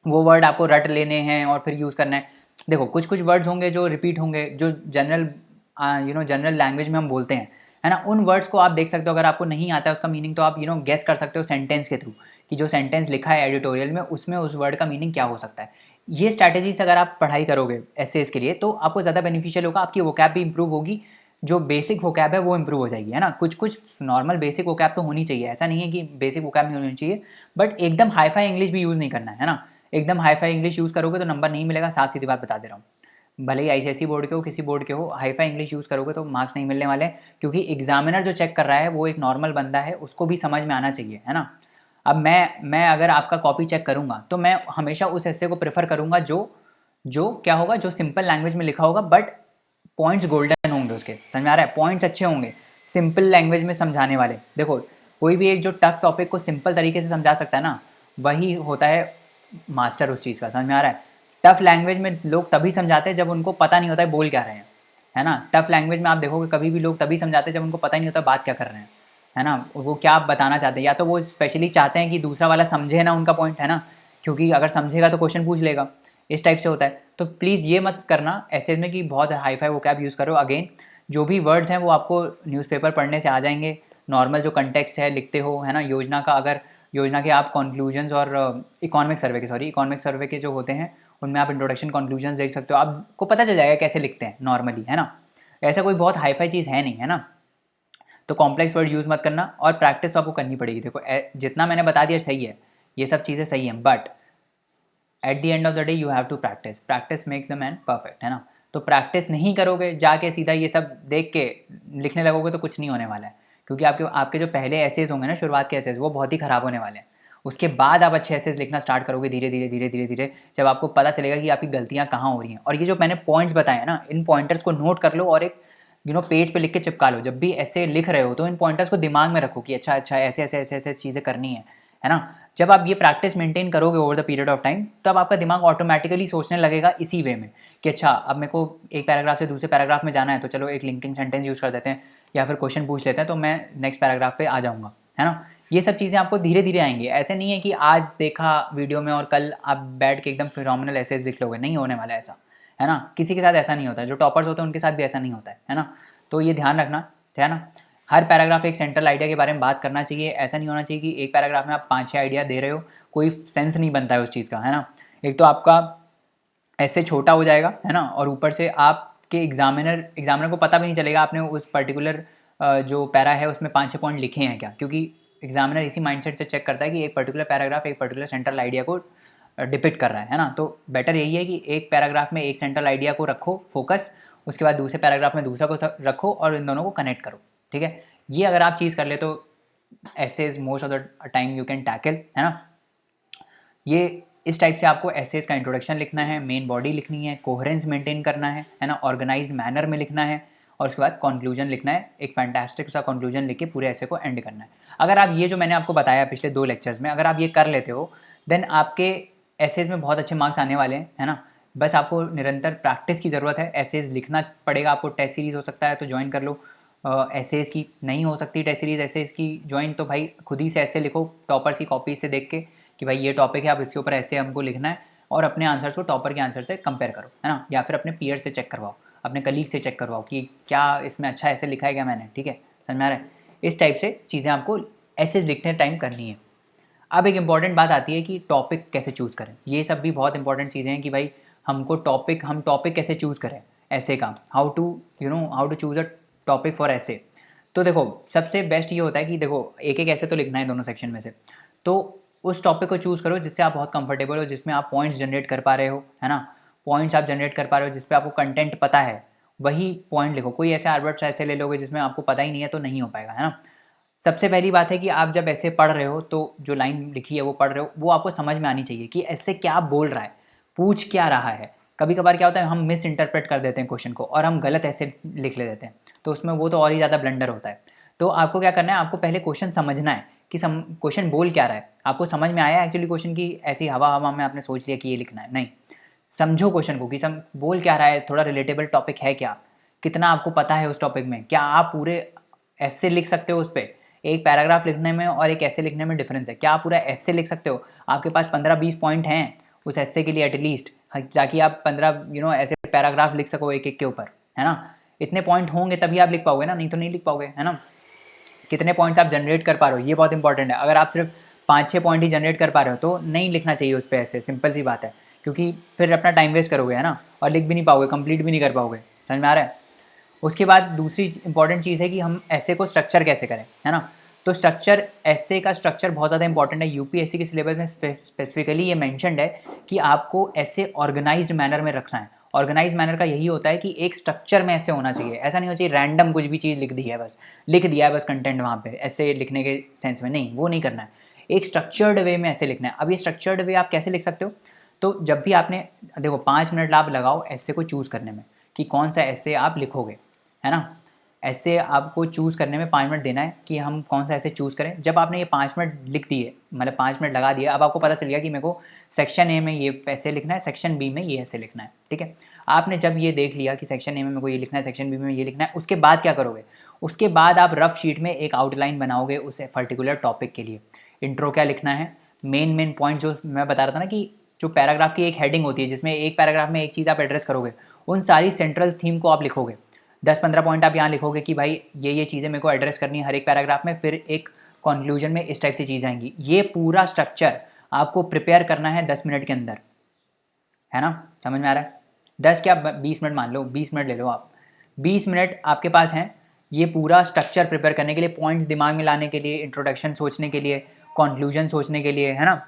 वो वर्ड आपको रट लेने हैं और फिर यूज़ करना है। देखो कुछ कुछ वर्ड्स होंगे जो रिपीट होंगे, जो जनरल जनरल लैंग्वेज में हम बोलते हैं, है ना। उन वर्ड्स को आप देख सकते हो। अगर आपको नहीं आता है उसका मीनिंग तो आप गेस कर सकते हो सेंटेंस के थ्रू कि जो सेंटेंस लिखा है एडिटोरियल में उसमें उस वर्ड का मीनिंग क्या हो सकता है। ये स्ट्रैटेजीज अगर आप पढ़ाई करोगे एसेज के लिए तो आपको ज़्यादा बेनिफिशियल होगा। आपकी वोकैब भी इंप्रूव होगी, जो बेसिक वोकैब है वो इंप्रूव हो जाएगी, है ना। कुछ कुछ नॉर्मल बेसिक वोकैब तो होनी चाहिए, ऐसा नहीं है कि बेसिक वोकैब नहीं होनी चाहिए, बट एकदम हाई फाई इंग्लिश भी यूज़ नहीं करना है ना। एकदम हाई फाई इंग्लिश यूज़ करोगे तो नंबर नहीं मिलेगा, साफ सीधी बात बता दे रहा हूँ। भले ही आईसीएसई बोर्ड के हो, किसी बोर्ड के हो, हाई फाई इंग्लिश यूज़ करोगे तो मार्क्स नहीं मिलने वाले, क्योंकि एग्जामिनर जो चेक कर रहा है वो एक नॉर्मल बंदा है, उसको भी समझ में आना चाहिए, है ना। अब मैं अगर आपका कॉपी चेक करूँगा तो मैं हमेशा उस ऐसे को प्रेफर करूँगा जो जो क्या होगा, जो सिंपल लैंग्वेज में लिखा होगा बट पॉइंट्स गोल्डन होंगे उसके। समझ में आ रहा है, पॉइंट्स अच्छे होंगे, सिंपल लैंग्वेज में समझाने वाले। देखो कोई भी एक जो टफ टॉपिक को सिंपल तरीके से समझा सकता है ना, वही होता है मास्टर उस चीज़ का। समझ में आ रहा है। टफ लैंग्वेज में लोग तभी समझाते हैं जब उनको पता नहीं होता है बोल क्या रहे हैं, है ना। टफ लैंग्वेज में आप देखोगे कभी भी लोग तभी समझाते हैं जब उनको पता ही नहीं होता बात क्या कर रहे हैं, है ना। वो क्या बताना चाहते हैं, या तो वो स्पेशली चाहते हैं कि दूसरा वाला समझे ना उनका पॉइंट, है ना, क्योंकि अगर समझेगा तो क्वेश्चन पूछ लेगा। इस टाइप से होता है। तो प्लीज़ ये मत करना ऐसे में कि बहुत हाई फाई वोकैब यूज़ करो। अगेन जो भी वर्ड्स हैं वो आपको न्यूज़पेपर पढ़ने से आ जाएंगे। नॉर्मल जो कंटेक्स्ट है लिखते हो, है ना, योजना का, अगर योजना के आप कॉन्क्लूजन्स और इकोनॉमिक सर्वे के जो होते हैं उनमें आप इंट्रोडक्शन कॉन्क्लूजन्स देख सकते हो। आपको पता चल जाएगा कैसे लिखते हैं नॉर्मली, है ना। ऐसा कोई बहुत हाई फाई चीज़ है नहीं, है ना। तो कॉम्प्लेक्स वर्ड यूज़ मत करना, और प्रैक्टिस तो आपको करनी पड़ेगी। देखो जितना मैंने बता दिया सही है, ये सब चीज़ें सही हैं, but at the end of the day you have to practise. Practice makes the man perfect, है ना। तो प्रैक्टिस नहीं करोगे, जाके सीधा ये सब देख के लिखने लगोगे तो कुछ नहीं होने वाला है, क्योंकि आपके आपके जो पहले एसेज होंगे ना, शुरुआत के एसेज, वो बहुत ही ख़राब होने वाले हैं। उसके बाद आप अच्छे एसेज लिखना स्टार्ट करोगे धीरे धीरे धीरे धीरे धीरे, जब आपको पता चलेगा कि आपकी गलतियाँ कहाँ हो रही हैं। और ये जो मैंने पॉइंट्स बताए हैं ना, इन पॉइंटर्स को नोट कर लो और एक पेज पे लिख के चिपका लो। जब भी ऐसे लिख रहे हो तो इन पॉइंटर्स को दिमाग में रखो कि अच्छा अच्छा ऐसे ऐसे ऐसे ऐसे चीज़ें करनी है ना। जब आप ये प्रैक्टिस मेंटेन करोगे over the period of time, तब आपका दिमाग ऑटोमेटिकली सोचने लगेगा इसी वे में कि अच्छा अब मेरे को एक पैराग्राफ से दूसरे पैराग्राफ में जाना है, तो चलो एक लिंकिंग सेंटेंस यूज़ कर देते हैं या फिर क्वेश्चन पूछ लेते हैं तो मैं नेक्स्ट पैराग्राफ पे आ जाऊँगा, है ना। ये सब चीज़ें आपको धीरे धीरे आएंगी। ऐसे नहीं है कि आज देखा वीडियो में और कल आप बैठ के एकदम फिनोमिनल एसेज लिख लोगे, नहीं होने वाला ऐसा, है ना। किसी के साथ ऐसा नहीं होता, जो टॉपर्स होते हैं उनके साथ भी ऐसा नहीं होता है ना। तो ये ध्यान रखना, है ना। हर पैराग्राफ एक सेंट्रल आइडिया के बारे में बात करना चाहिए। ऐसा नहीं होना चाहिए कि एक पैराग्राफ में आप 5-6 आइडिया दे रहे हो, कोई सेंस नहीं बनता है उस चीज़ का, है ना। एक तो आपका ऐसे छोटा हो जाएगा, है ना, और ऊपर से आपके एग्जामिनर को पता भी नहीं चलेगा आपने उस पर्टिकुलर जो पैरा है उसमें 5-6 पॉइंट लिखे हैं क्या, क्योंकि एग्जामिनर इसी माइंडसेट से चेक करता है कि एक पर्टिकुलर पैराग्राफ एक पर्टिकुलर सेंट्रल आइडिया को डिपिक्ट कर रहा है ना। तो बेटर यही है कि एक पैराग्राफ में एक सेंट्रल आइडिया को रखो फोकस, उसके बाद दूसरे पैराग्राफ में दूसरा को रखो और इन दोनों को कनेक्ट करो, ठीक है। ये अगर आप चीज़ कर ले तो essays most of the time you can tackle, है ना। ये इस टाइप से आपको एसेज का इंट्रोडक्शन लिखना है, मेन बॉडी लिखनी है, कोहेरेंस मेंटेन करना है ना, ऑर्गेनाइज्ड मैनर में लिखना है, और उसके बाद कंक्लूजन लिखना है। एक फैंटास्टिक सा कंक्लूजन लिख के पूरे ऐसे को एंड करना है। अगर आप ये जो मैंने आपको बताया पिछले 2 लेक्चर्स में, अगर आप ये कर लेते हो देन आपके एसेज में बहुत अच्छे मार्क्स आने वाले हैं, है ना। बस आपको निरंतर प्रैक्टिस की ज़रूरत है। एसेज लिखना पड़ेगा आपको, टेस्ट सीरीज़ हो सकता है तो ज्वाइन कर लो, एसेज की नहीं हो सकती टेस्ट सीरीज एसेज की ज्वाइन, तो भाई खुद ही से ऐसे लिखो टॉपर्स की कॉपी से देख के कि भाई ये टॉपिक है, आप इसके ऊपर ऐसे हमको लिखना है, और अपने आंसर्स को टॉपर के आंसर से कंपेयर करो, है ना, या फिर अपने पीयर से चेक करवाओ, अपने कलीग से चेक करवाओ कि क्या इसमें अच्छा ऐसे लिखा है क्या मैंने, ठीक है, समझ में आ रहा है। इस टाइप से चीज़ें आपको एसेज लिखते टाइम करनी है। अब एक इम्पॉर्टेंट बात आती है कि टॉपिक कैसे चूज़ करें। ये सब भी बहुत इंपॉर्टेंट चीज़ें हैं कि भाई हम टॉपिक कैसे चूज़ करें ऐसे का, how to choose a topic for essay. तो देखो सबसे बेस्ट ये होता है कि देखो एक एक ऐसे तो लिखना है दोनों सेक्शन में से, तो उस टॉपिक को चूज़ करो जिससे आप बहुत कंफर्टेबल हो, जिसमें आप पॉइंट्स जनरेट कर पा रहे हो, है ना, पॉइंट्स आप जनरेट कर पा रहे हो, जिस पे आपको कंटेंट पता है वही पॉइंट लिखो। कोई ऐसे आर्बर्ट्स ऐसे ले लोगे जिसमें आपको पता ही नहीं है तो नहीं हो पाएगा, है ना। सबसे पहली बात है कि आप जब ऐसे पढ़ रहे हो तो जो लाइन लिखी है वो पढ़ रहे हो, वो आपको समझ में आनी चाहिए कि ऐसे क्या बोल रहा है, पूछ क्या रहा है। कभी कभार क्या होता है हम मिस इंटरप्रेट कर देते हैं क्वेश्चन को और हम गलत ऐसे लिख ले देते हैं, तो उसमें वो तो और ही ज़्यादा ब्लंडर होता है। तो आपको क्या करना है, आपको पहले क्वेश्चन समझना है कि क्वेश्चन बोल क्या रहा है। आपको समझ में आया एक्चुअली क्वेश्चन की ऐसी हवा हवा में आपने सोच लिया कि ये लिखना है, नहीं, समझो क्वेश्चन को कि बोल क्या रहा है, थोड़ा रिलेटेबल टॉपिक है क्या, कितना आपको पता है उस टॉपिक में, क्या आप पूरे ऐसे लिख सकते हो उस पर। एक पैराग्राफ लिखने में और एक ऐसे लिखने में डिफरेंस है, क्या आप पूरा ऐसे लिख सकते हो, आपके पास 15-20 पॉइंट हैं उस ऐसे के लिए एटलीस्ट, ताकि आप 15 ऐसे पैराग्राफ लिख सको एक एक के ऊपर, है ना। इतने पॉइंट होंगे तभी आप लिख पाओगे ना, नहीं तो नहीं लिख पाओगे, है ना। कितने पॉइंट्स आप जनरेट कर पा रहे हो ये बहुत इंपॉर्टेंट है। अगर आप सिर्फ 5-6 पॉइंट ही जनरेट कर पा रहे हो तो नहीं लिखना चाहिए उस पर ऐसे, सिंपल सी बात है, क्योंकि फिर अपना टाइम वेस्ट करोगे, है ना, और लिख भी नहीं पाओगे, कंप्लीट भी नहीं कर पाओगे, समझ में आ रहा है। उसके बाद दूसरी इंपॉर्टेंट चीज़ है कि हम ऐसे को स्ट्रक्चर कैसे करें, है ना। तो स्ट्रक्चर, ऐसे का स्ट्रक्चर बहुत ज़्यादा इंपॉर्टेंट है। यूपीएससी के सिलेबस में स्पेसिफिकली ये मेंशन्ड है कि आपको ऐसे ऑर्गेनाइज्ड मैनर में रखना है। ऑर्गेनाइज मैनर का यही होता है कि एक स्ट्रक्चर में ऐसे होना चाहिए, ऐसा नहीं होना चाहिए रैंडम कुछ भी चीज़ लिख दी है बस, लिख दिया है बस कंटेंट वहाँ पे ऐसे लिखने के सेंस में, नहीं, वो नहीं करना है। एक स्ट्रक्चर्ड वे में ऐसे लिखना है। अब ये स्ट्रक्चर्ड वे आप कैसे लिख सकते हो, तो जब भी आपने देखो 5 मिनट आप लगाओ ऐसे को चूज़ करने में कि कौन सा ऐसे आप लिखोगे, है ना। ऐसे आपको चूज़ करने में 5 मिनट देना है कि हम कौन सा ऐसे चूज़ करें। जब आपने ये 5 मिनट लिख दिए, मतलब 5 मिनट लगा दिए, अब आपको पता चल गया कि मेरे को सेक्शन ए में ये ऐसे लिखना है, सेक्शन बी में ये ऐसे लिखना है, ठीक है। आपने जब ये देख लिया कि सेक्शन ए में मेरे को ये लिखना है, सेक्शन बी में ये लिखना है, उसके बाद क्या करोगे, उसके बाद आप रफ शीट में एक आउटलाइन बनाओगे उस पर्टिकुलर टॉपिक के लिए। इंट्रो क्या लिखना है, मेन पॉइंट जो मैं बता रहा था ना कि जो पैराग्राफ की एक हेडिंग होती है जिसमें एक पैराग्राफ में एक चीज़ आप एड्रेस करोगे, उन सारी सेंट्रल थीम को आप लिखोगे। 10-15 पॉइंट आप यहाँ लिखोगे कि भाई ये चीज़ें मेरे को एड्रेस करनी है हर एक पैराग्राफ में, फिर एक कंक्लूजन में इस टाइप से चीज़ें आएंगी। ये पूरा स्ट्रक्चर आपको प्रिपेयर करना है 10 मिनट के अंदर, है ना, समझ में आ रहा है। 10 क्या 20 मिनट मान लो, 20 मिनट ले लो आप, 20 मिनट आपके पास हैं ये पूरा स्ट्रक्चर प्रिपेयर करने के लिए, पॉइंट्स दिमाग में लाने के लिए, इंट्रोडक्शन सोचने के लिए, कंक्लूजन सोचने के लिए, है ना,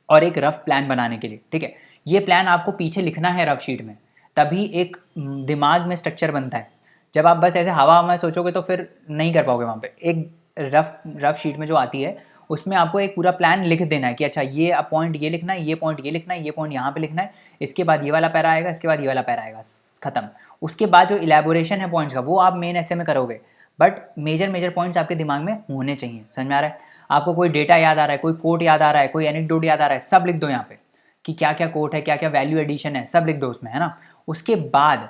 और एक रफ प्लान बनाने के लिए, ठीक है। ये प्लान आपको पीछे लिखना है रफ शीट में, तभी एक दिमाग में स्ट्रक्चर बनता है। जब आप बस ऐसे हवा में सोचोगे तो फिर नहीं कर पाओगे। वहाँ पे एक रफ शीट में जो आती है उसमें आपको एक पूरा प्लान लिख देना है कि अच्छा ये पॉइंट ये लिखना है, ये पॉइंट ये लिखना है, ये पॉइंट यहाँ पे लिखना है, इसके बाद ये वाला पैरा आएगा, इसके बाद ये वाला पैरा आएगा, खत्म। उसके बाद जो इलेबोरेशन है पॉइंट्स का वो आप मेन ऐसे में करोगे, बट मेजर पॉइंट्स आपके दिमाग में होने चाहिए, समझ में आ रहा है। आपको कोई डेटा याद आ रहा है, कोई कोट याद आ रहा है, कोई एनेक्डोट याद आ रहा है, सब लिख दो यहाँ पे कि क्या क्या कोट है, क्या क्या वैल्यू एडिशन है, सब लिख दो उसमें, है ना। उसके बाद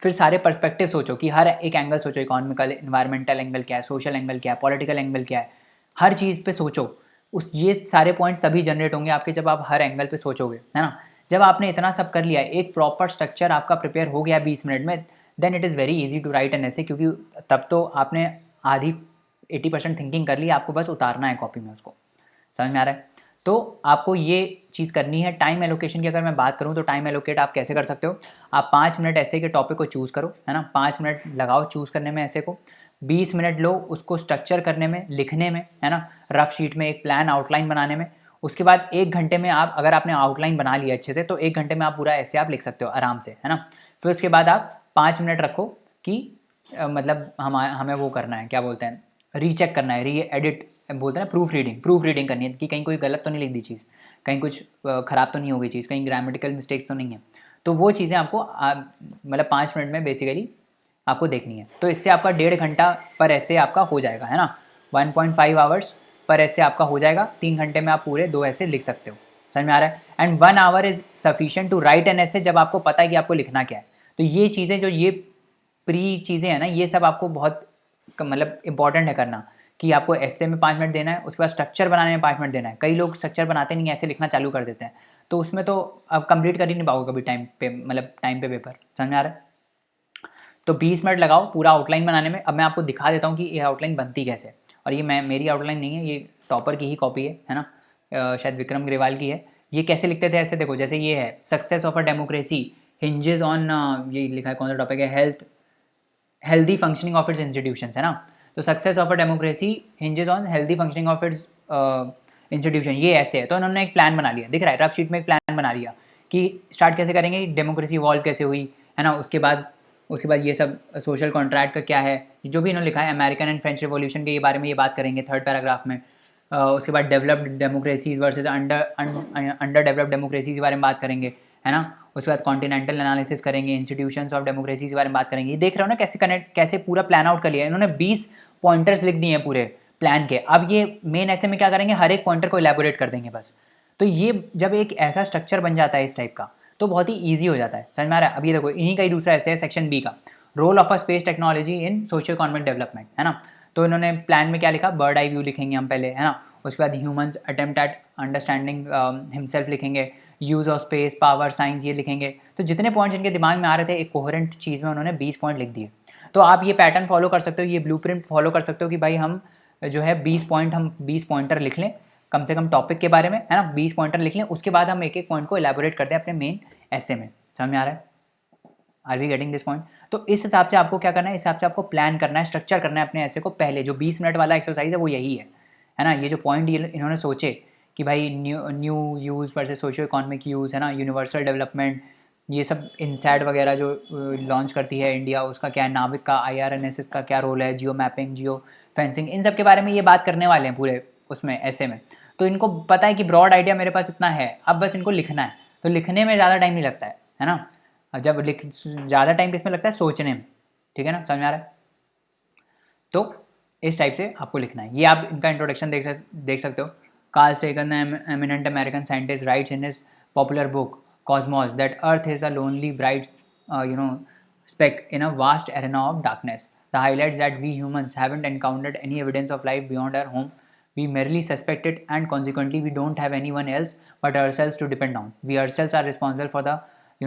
फिर सारे पर्सपेक्टिव सोचो कि हर एक एंगल सोचो, इकोनॉमिकल एनवायरमेंटल एंगल क्या है, सोशल एंगल क्या है, पॉलिटिकल एंगल क्या है, हर चीज़ पे सोचो। ये सारे पॉइंट्स तभी जनरेट होंगे आपके जब आप हर एंगल पे सोचोगे, है ना। जब आपने इतना सब कर लिया, एक प्रॉपर स्ट्रक्चर आपका प्रिपेयर हो गया 20 मिनट में, then it is very easy to write an essay, क्योंकि तब तो आपने आधी 80% थिंकिंग कर ली, आपको बस उतारना है कॉपी में उसको, समझ में आ रहा है। तो आपको ये चीज़ करनी है। टाइम एलोकेशन की अगर मैं बात करूँ तो टाइम एलोकेट आप कैसे कर सकते हो, आप 5 मिनट ऐसे के टॉपिक को चूज़ करो, है ना, 5 मिनट लगाओ चूज़ करने में ऐसे को, 20 मिनट लो उसको स्ट्रक्चर करने में, लिखने में, है ना, रफ शीट में एक प्लान आउटलाइन बनाने में। उसके बाद 1 घंटे में आप, अगर आपने आउटलाइन बना लिया अच्छे से, तो 1 घंटे में आप पूरा ऐसे आप लिख सकते हो आराम से, है ना। फिर उसके बाद आप 5 मिनट रखो कि मतलब हमें वो करना है, क्या बोलते हैं, रीचेक करना है, री एडिट बोलते हैं ना, प्रूफ रीडिंग करनी है कि कहीं कोई गलत तो नहीं लिख दी चीज़, कहीं कुछ ख़राब तो नहीं हो गई चीज़, कहीं ग्रामेटिकल मिस्टेक्स तो नहीं है। तो वो चीज़ें आपको मतलब 5 मिनट में बेसिकली आपको देखनी है। तो इससे आपका 1.5 घंटा पर ऐसे आपका हो जाएगा, है ना, 1.5 आवर्स पर ऐसे आपका हो जाएगा। 3 घंटे में आप पूरे 2 ऐसे लिख सकते हो, समझ में आ रहा है। And 1 hour is sufficient to write an essay, जब आपको पता है कि आपको लिखना क्या है। तो ये चीज़ें जो ये प्री चीज़ें हैं ना, ये सब आपको बहुत मतलब इंपॉर्टेंट है करना, कि आपको एस्से में 5 मिनट देना है, उसके बाद स्ट्रक्चर बनाने में 5 मिनट देना है। कई लोग स्ट्रक्चर बनाते नहीं, ऐसे लिखना चालू कर देते हैं, तो उसमें तो आप कंप्लीट कर ही नहीं पाओगे कभी टाइम पे, मतलब टाइम पे पेपर। समझ में आ रहा है? तो 20 मिनट लगाओ पूरा आउटलाइन बनाने में। अब मैं आपको दिखा देता हूँ कि ये आउटलाइन बनती कैसे। और ये मेरी आउटलाइन नहीं है, ये टॉपर की ही कॉपी है ना, शायद विक्रम ग्रेवाल की है। ये कैसे लिखते थे, ऐसे देखो, जैसे ये है, success of a democracy hinges on, ये लिखा है, कौन सा टॉपिक है, healthy functioning of its institutions, है ना। तो success of a democracy hinges on healthy functioning of its institution, ये ऐसे है। तो इन्होंने एक प्लान बना लिया, दिख रहा है रफ शीट में, एक प्लान बना लिया कि स्टार्ट कैसे करेंगे, डेमोक्रेसी इवॉल्व कैसे हुई, है ना। उसके बाद ये सब सोशल कॉन्ट्रैक्ट का क्या है, जो भी इन्होंने लिखा है, अमेरिकन एंड फ्रेंच रिवॉल्यूशन के बारे में ये बात करेंगे 3rd पैराग्राफ में। उसके बाद developed democracies versus under developed democracies के बारे में बात करेंगे, है ना। उसके बाद कॉन्टिनेंटल एनालिसिस करेंगे, इंस्टीट्यूशंस ऑफ डेमोक्रेसी के बारे में बात करेंगे। ये देख रहे हो ना कैसे पूरा प्लान आउट कर लिया इन्होंने। 20 पॉइंटर्स लिख दिए हैं पूरे प्लान के। अब ये मेन ऐसे में क्या करेंगे, हर एक पॉइंटर को इलेबोरेट कर देंगे बस। तो ये जब एक ऐसा स्ट्रक्चर बन जाता है इस टाइप का, तो बहुत ही ईजी हो जाता है। समझ में आ रहा है? अब ये देखो, इन्हीं का ही दूसरा ऐसे है, सेक्शन बी का, role of a space technology in socio economic development, है ना। तो इन्होंने प्लान में क्या लिखा, बर्ड आई व्यू लिखेंगे हम पहले, है ना। उसके बाद humans attempt at understanding himself लिखेंगे, use of space power science ये लिखेंगे। तो जितने पॉइंट्स इनके दिमाग में आ रहे थे एक कोहेरेंट चीज़ में, उन्होंने 20 पॉइंट लिख दिए। तो आप ये पैटर्न फॉलो कर सकते हो, ये ब्लूप्रिंट फॉलो कर सकते हो कि भाई हम जो है 20 पॉइंटर लिख लें कम से कम टॉपिक के बारे में, है ना। 20 पॉइंटर लिख लें, उसके बाद हम एक एक पॉइंट को एलैबोरेट करते हैं अपने मेन ऐसे में। समझ में आ रहा है? Are we getting this point? तो इस हिसाब से आपको क्या करना है, इस हिसाब से आपको प्लान करना है, स्ट्रक्चर करना है अपने ऐसे को। पहले जो 20 मिनट वाला एक्सरसाइज है वो यही है ना। ये जो पॉइंट ये इन्होंने सोचे कि भाई new use versus socio economic use, है ना, यूनिवर्सल डेवलपमेंट, ये सब इनसैट वगैरह जो लॉन्च करती है इंडिया, उसका क्या है, नाविक का IRNSS का क्या रोल है, जियो मैपिंग, जियो फेंसिंग, इन सब के बारे में ये बात करने वाले हैं पूरे उसमें ऐसे में। तो इनको पता है कि ब्रॉड आइडिया मेरे पास इतना है, अब बस इनको लिखना है। तो लिखने में ज़्यादा टाइम नहीं लगता है ना। जब ज़्यादा टाइम किसमें लगता है, सोचने में। ठीक है ना, समझ में आ रहा है? तो इस टाइप से आपको लिखना है। ये आप इनका इंट्रोडक्शन देख सकते हो। Carl Sagan, eminent American scientist, rights in his popular book Cosmos that earth is a lonely bright speck in a vast arena of darkness. The highlights that we humans haven't encountered any evidence of life beyond our home. We merely suspect it, and consequently we don't have anyone else but ourselves to depend on. We ourselves are responsible for the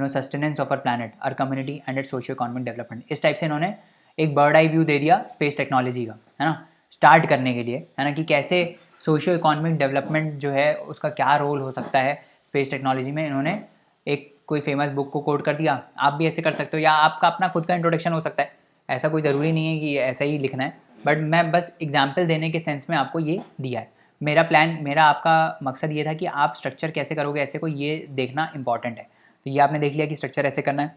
sustenance of our planet, our community and its socio-economic development. इस type से इन्होंने एक bird eye view दे दिया space technology का, है ना, start करने के लिए, है ना, कि कैसे सोशियो इकोनॉमिक डेवलपमेंट जो है उसका क्या रोल हो सकता है स्पेस टेक्नोलॉजी में। इन्होंने एक कोई फेमस बुक को कोट कर दिया। आप भी ऐसे कर सकते हो, या आपका अपना खुद का इंट्रोडक्शन हो सकता है। ऐसा कोई ज़रूरी नहीं है कि ऐसा ही लिखना है, बट मैं बस एग्जाम्पल देने के सेंस में आपको ये दिया है। मेरा आपका मकसद ये था कि आप स्ट्रक्चर कैसे करोगे ऐसे को, ये देखना इंपॉर्टेंट है। तो ये आपने देख लिया कि स्ट्रक्चर ऐसे करना है,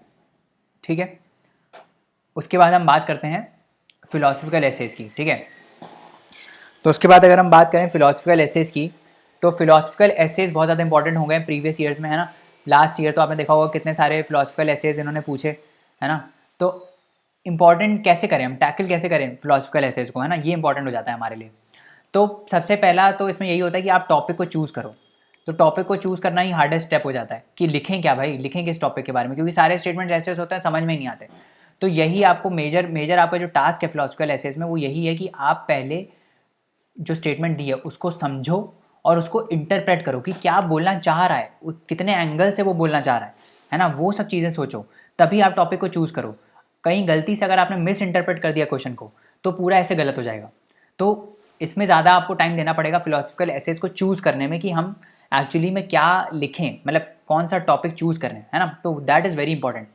ठीक है। उसके बाद हम बात करते हैं फिलोसफिकल एसेस की, ठीक है। तो उसके बाद अगर हम बात करें फिलोसफिकल एसेस की, तो फिलोसफिकल एसेस बहुत ज़्यादा इंपॉर्टेंट हो गए प्रीवियस ईयर्स में, है ना। लास्ट ईयर तो आपने देखा होगा कितने सारे फिलोसफिकल एसेज इन्होंने पूछे, है ना। तो इंपॉर्टेंट कैसे करें हम, टैकल कैसे करें फिलोसफिकल एसेज को, है ना, ये इंपॉर्टेंट हो जाता है हमारे लिए। तो सबसे पहला तो इसमें यही होता है कि आप टॉपिक को चूज़ करो। तो टॉपिक को चूज़ करना ही हार्डेस्ट स्टेप हो जाता है कि लिखें क्या भाई, लिखें किस टॉपिक के बारे में, क्योंकि सारे स्टेटमेंट ऐसे होते हैं समझ में ही नहीं आते। तो यही आपको मेजर आपका जो टास्क है फिलोसफिकल एसेज में, वो यही है कि आप पहले जो स्टेटमेंट दी है उसको समझो और उसको इंटरप्रेट करो कि क्या बोलना चाह रहा है, कितने एंगल से वो बोलना चाह रहा है ना, वो सब चीज़ें सोचो, तभी आप टॉपिक को चूज़ करो। कहीं गलती से अगर आपने मिस इंटरप्रेट कर दिया क्वेश्चन को, तो पूरा ऐसे गलत हो जाएगा। तो इसमें ज़्यादा आपको टाइम देना पड़ेगा फिलोसफिकल एसेज को चूज़ करने में, कि हम एक्चुअली में क्या लिखें, मतलब कौन सा टॉपिक चूज़ करें, है ना। तो दैट इज़ वेरी इंपॉर्टेंट।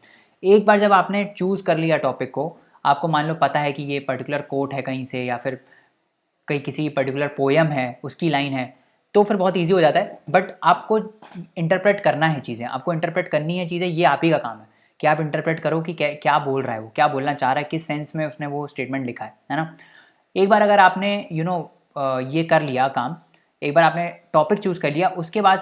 एक बार जब आपने चूज़ कर लिया टॉपिक को, आपको मान लो पता है कि ये पर्टिकुलर कोट है कहीं से, या फिर कहीं किसी पर्टिकुलर पोएम है उसकी लाइन है, तो फिर बहुत इजी हो जाता है। बट आपको इंटरप्रेट करना है चीज़ें, आपको इंटरप्रेट करनी है चीज़ें, ये आप ही का काम है कि आप इंटरप्रेट करो कि क्या बोल रहा है वो, क्या बोलना चाह रहा है, किस सेंस में उसने वो स्टेटमेंट लिखा है ना। एक बार अगर आपने ये कर लिया काम, एक बार आपने टॉपिक चूज़ कर लिया, उसके बाद